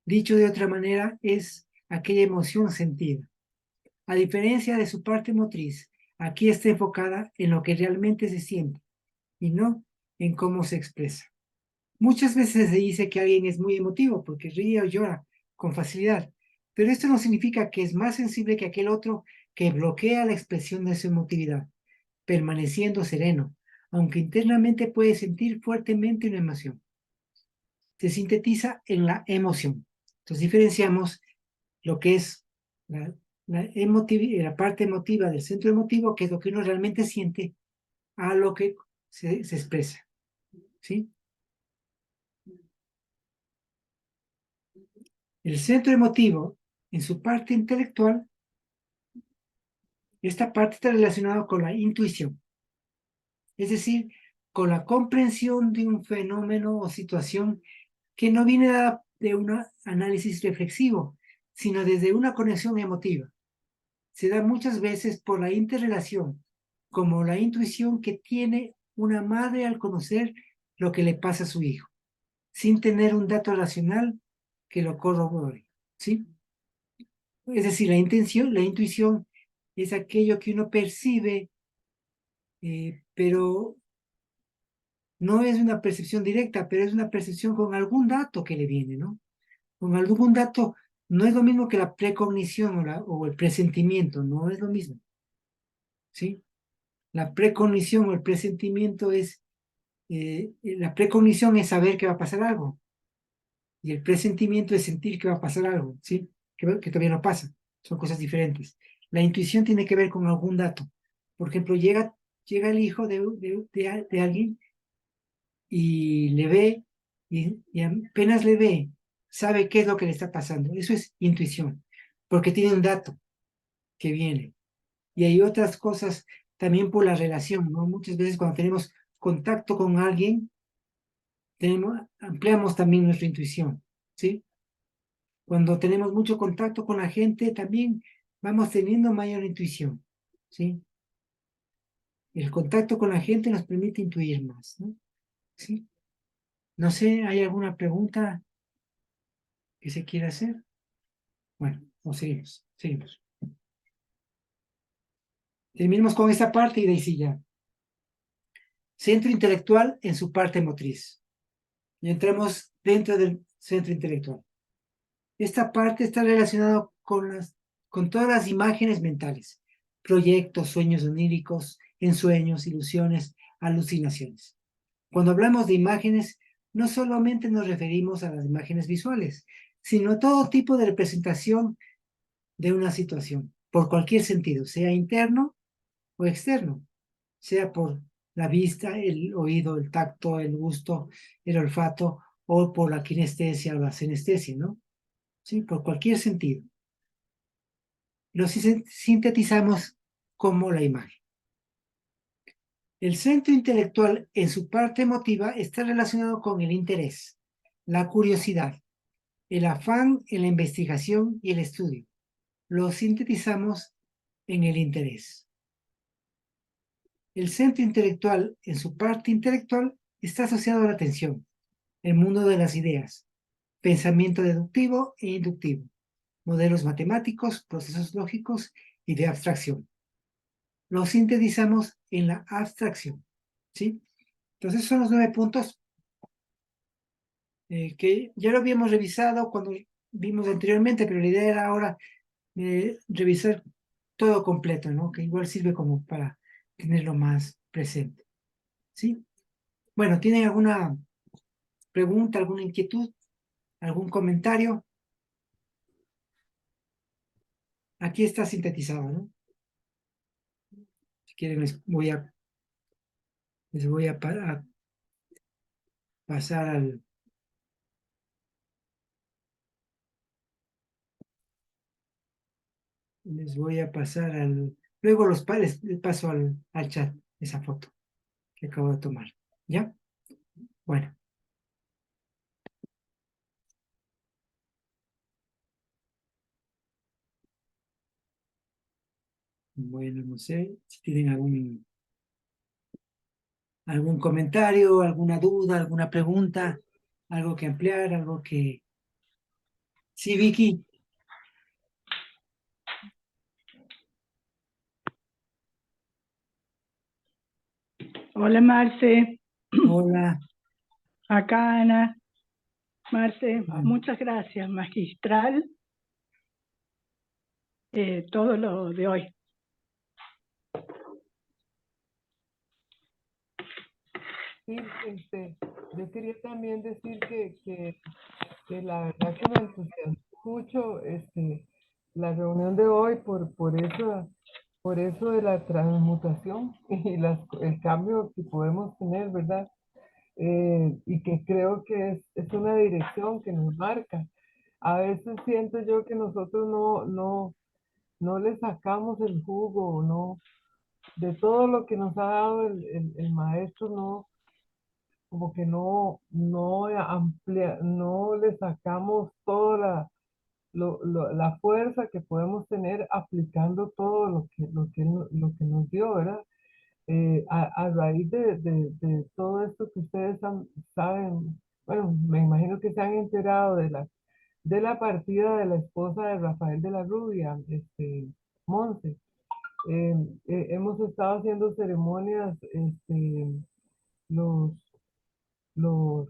Dicho de otra manera, es aquella emoción sentida. A diferencia de su parte motriz, aquí está enfocada en lo que realmente se siente y no en cómo se expresa. Muchas veces se dice que alguien es muy emotivo porque ríe o llora con facilidad, pero esto no significa que es más sensible que aquel otro que bloquea la expresión de su emotividad, permaneciendo sereno, aunque internamente puede sentir fuertemente una emoción. Se sintetiza en la emoción. Entonces diferenciamos lo que es la parte emotiva del centro emotivo, que es lo que uno realmente siente, a lo que se expresa, ¿sí? El centro emotivo, en su parte intelectual, esta parte está relacionada con la intuición, es decir, con la comprensión de un fenómeno o situación que no viene de un análisis reflexivo, sino desde una conexión emotiva. Se da muchas veces por la interrelación, como la intuición que tiene una madre al conocer lo que le pasa a su hijo, sin tener un dato racional que lo corrobore, ¿sí? Es decir, la intuición es aquello que uno percibe, pero no es una percepción directa, pero es una percepción con algún dato que le viene, ¿no? Con algún dato, no es lo mismo que la precognición o el presentimiento, no es lo mismo, ¿sí? La precognición o el presentimiento la precognición es saber que va a pasar algo, y el presentimiento es sentir que va a pasar algo, ¿sí? Que todavía no pasa, son cosas diferentes. La intuición tiene que ver con algún dato. Por ejemplo, llega el hijo de alguien y le ve, y apenas le ve, sabe qué es lo que le está pasando. Eso es intuición, porque tiene un dato que viene. Y hay otras cosas también por la relación, ¿no? Muchas veces cuando tenemos contacto con alguien, ampliamos también nuestra intuición, ¿sí? Cuando tenemos mucho contacto con la gente, también vamos teniendo mayor intuición, ¿sí? El contacto con la gente nos permite intuir más, ¿no? ¿Sí? No sé, ¿hay alguna pregunta que se quiera hacer? Bueno, seguimos. Terminemos con esta parte y de ahí sí ya. Centro intelectual en su parte motriz. Y entramos dentro del centro intelectual. Esta parte está relacionada con todas las imágenes mentales, proyectos, sueños oníricos, ensueños, ilusiones, alucinaciones. Cuando hablamos de imágenes, no solamente nos referimos a las imágenes visuales, sino a todo tipo de representación de una situación, por cualquier sentido, sea interno o externo, sea por la vista, el oído, el tacto, el gusto, el olfato, o por la kinestesia o la sinestesia, ¿no? Sí, por cualquier sentido. Lo sintetizamos como la imagen. El centro intelectual en su parte emotiva está relacionado con el interés, la curiosidad, el afán en la investigación y el estudio. Lo sintetizamos en el interés. El centro intelectual en su parte intelectual está asociado a la atención, el mundo de las ideas, pensamiento deductivo e inductivo, modelos matemáticos, procesos lógicos y de abstracción. Lo sintetizamos en la abstracción, ¿sí? Entonces son los 9 puntos que ya lo habíamos revisado cuando vimos anteriormente, pero la idea era ahora revisar todo completo, ¿no? Que igual sirve como para tenerlo más presente, ¿sí? Bueno, ¿tienen alguna pregunta, alguna inquietud, algún comentario? Aquí está sintetizado, ¿no? Si quieren les voy a pasar al... Les voy a pasar al... Luego les paso al chat esa foto que acabo de tomar. ¿Ya? Bueno. Bueno, no sé si tienen algún comentario, alguna duda, alguna pregunta, algo que ampliar, algo que... Sí, Vicky. Hola Marce, Hola. acá Ana. Marce, Ah, muchas gracias, magistral, todo lo de hoy. Sí, yo quería también decir que la verdad que me entusiasmó mucho la reunión de hoy por eso de la transmutación y el cambio que podemos tener, ¿verdad? Y que creo que es una dirección que nos marca. A veces siento yo que nosotros no le sacamos el jugo, no, de todo lo que nos ha dado el maestro, no, como que no le sacamos toda la fuerza que podemos tener aplicando todo lo que nos dio, ¿verdad? A raíz de todo esto que ustedes saben, bueno, me imagino que se han enterado de la partida de la esposa de Rafael de la Rubia, Monse. Eh, hemos estado haciendo ceremonias, los, los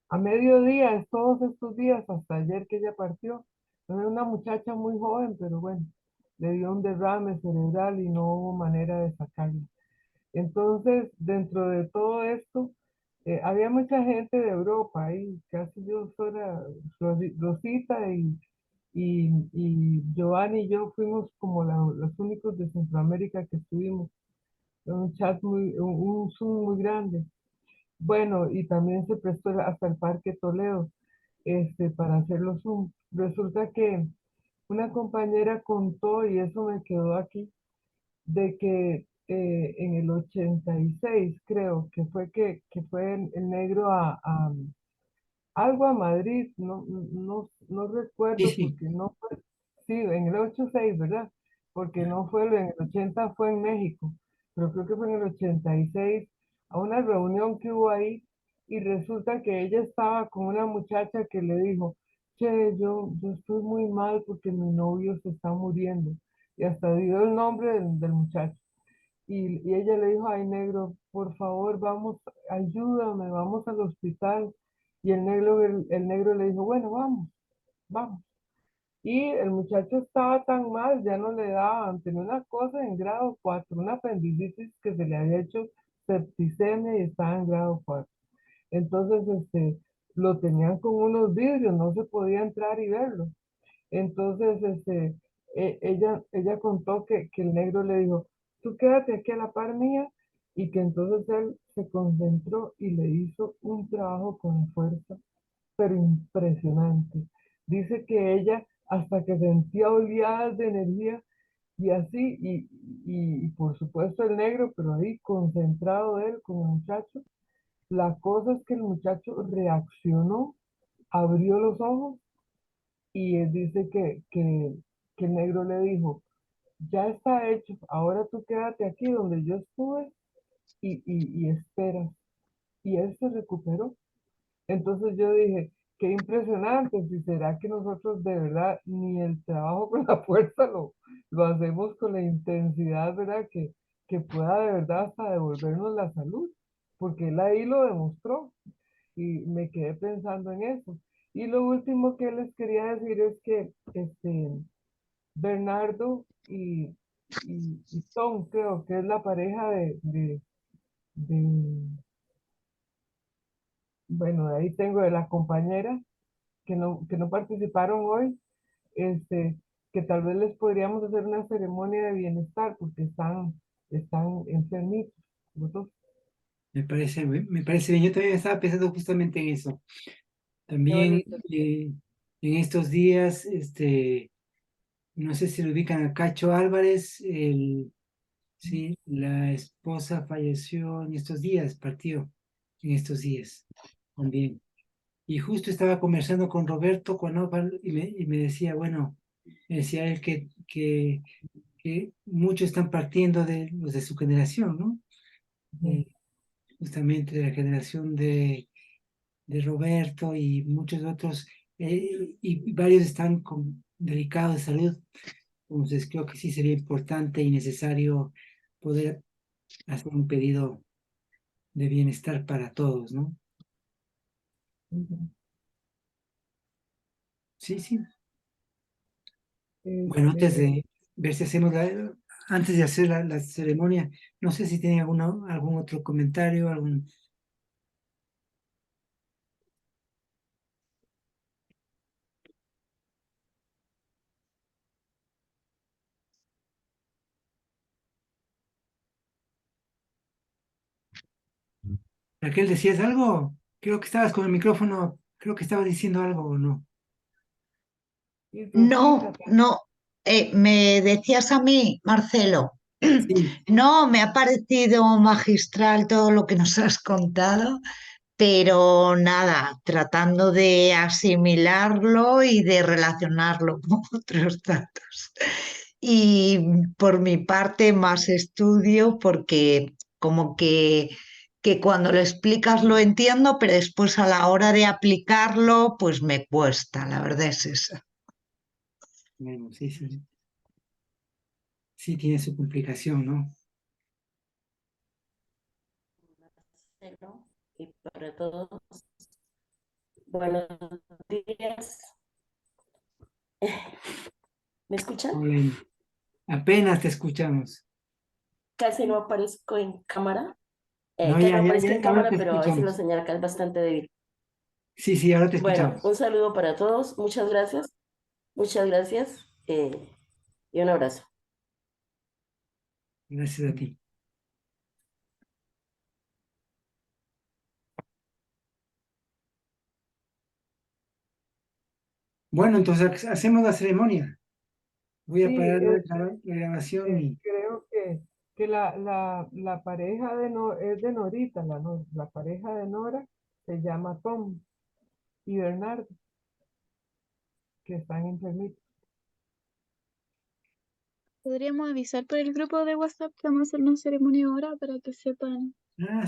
a mediodía, es todos estos días, hasta ayer que ella partió. Era una muchacha muy joven, pero bueno, le dio un derrame cerebral y no hubo manera de sacarla. Entonces, dentro de todo esto, había mucha gente de Europa ahí, casi yo sola, Rosita y Giovanni y yo fuimos como los únicos de Centroamérica que estuvimos. Era un chat un Zoom muy grande. Bueno, y también se prestó hasta el Parque Toledo, para hacer los Zoom. Resulta que una compañera contó, y eso me quedó aquí, de que en el 86 creo que fue el negro algo a Madrid, no sí, recuerdo sí. porque no fue, sí, en el 86, ¿verdad? Porque no fue, en el 80 fue en México, pero creo que fue en el 86 a una reunión que hubo ahí y resulta que ella estaba con una muchacha que le dijo, che, yo estoy muy mal porque mi novio se está muriendo. y hasta dio el nombre del muchacho. Y ella le dijo, ay, negro, por favor, vamos, ayúdame, vamos al hospital. Y el negro le dijo, bueno, vamos, vamos. Y el muchacho estaba tan mal, ya no le daban, tenía una cosa en grado 4, una apendicitis que se le había hecho septicemia y estaba en grado 4. Entonces, lo tenían con unos vidrios, no se podía entrar y verlo. Entonces, ella contó que el negro le dijo, tú quédate aquí a la par mía, y que entonces él se concentró y le hizo un trabajo con fuerza, pero impresionante. Dice que ella hasta que sentía oleadas de energía y así, y por supuesto el negro, pero ahí concentrado él con el muchacho. La cosa es que el muchacho reaccionó, abrió los ojos y él dice que el negro le dijo, ya está hecho, ahora tú quédate aquí donde yo estuve y espera. Y él se recuperó. Entonces yo dije, qué impresionante, si será que nosotros de verdad ni el trabajo con la fuerza lo hacemos con la intensidad, ¿verdad? Que pueda de verdad hasta devolvernos la salud, porque él ahí lo demostró y me quedé pensando en eso. Y lo último que les quería decir es que Bernardo y Tom, creo que es la pareja de- bueno, ahí tengo de la compañera que no participaron hoy, este, que tal vez les podríamos hacer una ceremonia de bienestar porque están enfermitos, los dos. Me parece bien. Yo también estaba pensando justamente en eso. Qué También bonito. en estos días, no sé si lo ubican a Cacho Álvarez, sí, la esposa falleció en estos días, partió en estos días también. Y justo estaba conversando con Roberto Cuanópal y me decía, bueno, me decía él que muchos están partiendo de los de su generación, ¿no? Ujú, Eh, Justamente de la generación de Roberto y muchos otros, y varios están delicados de salud. Entonces creo que sí sería importante y necesario poder hacer un pedido de bienestar para todos, ¿no? ujú. Sí, sí. Bueno, antes Este, de ver si hacemos antes de hacer la ceremonia, no sé si tiene algún otro comentario, Raquel, ¿decías algo? Creo que estabas con el micrófono, creo que estabas diciendo algo o no. y Rosita No, no, me decías a mí, Marcelo. Sí, No, me ha parecido magistral todo lo que nos has contado, pero nada, tratando de asimilarlo y de relacionarlo con otros datos. Y por mi parte, más estudio porque como que cuando lo explicas lo entiendo, pero después a la hora de aplicarlo, pues me cuesta, la verdad es esa. bueno, sí, sí. Sí tiene su complicación, ¿no? Marcelo, y para todos, buenos días. ¿Me escuchan? Hola, apenas te escuchamos. Casi no aparezco en cámara. No, Que ya, no ya, aparezco ya, en ahora te cámara, pero a veces la escuchamos. señal acá es bastante débil. Sí, sí, ahora te Bueno, escuchamos. un saludo para todos. Muchas gracias. Muchas gracias. Y un abrazo. Gracias a ti. Bueno, entonces hacemos la ceremonia. Voy a sí, parar la grabación y creo que la pareja es de Norita, la pareja de Nora se llama Tom y Bernardo, que están enfermitos. Podríamos avisar por el grupo de WhatsApp que vamos a hacer una ceremonia ahora para que sepan.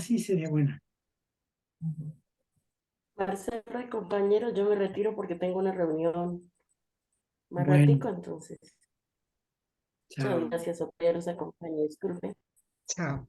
sí, sería buena. Ujú. Marcelo y compañeros, yo me retiro porque tengo una reunión más Bueno, ratico, entonces. Muchas Chao. gracias, Sotero, los acompañe, disculpe. Chao.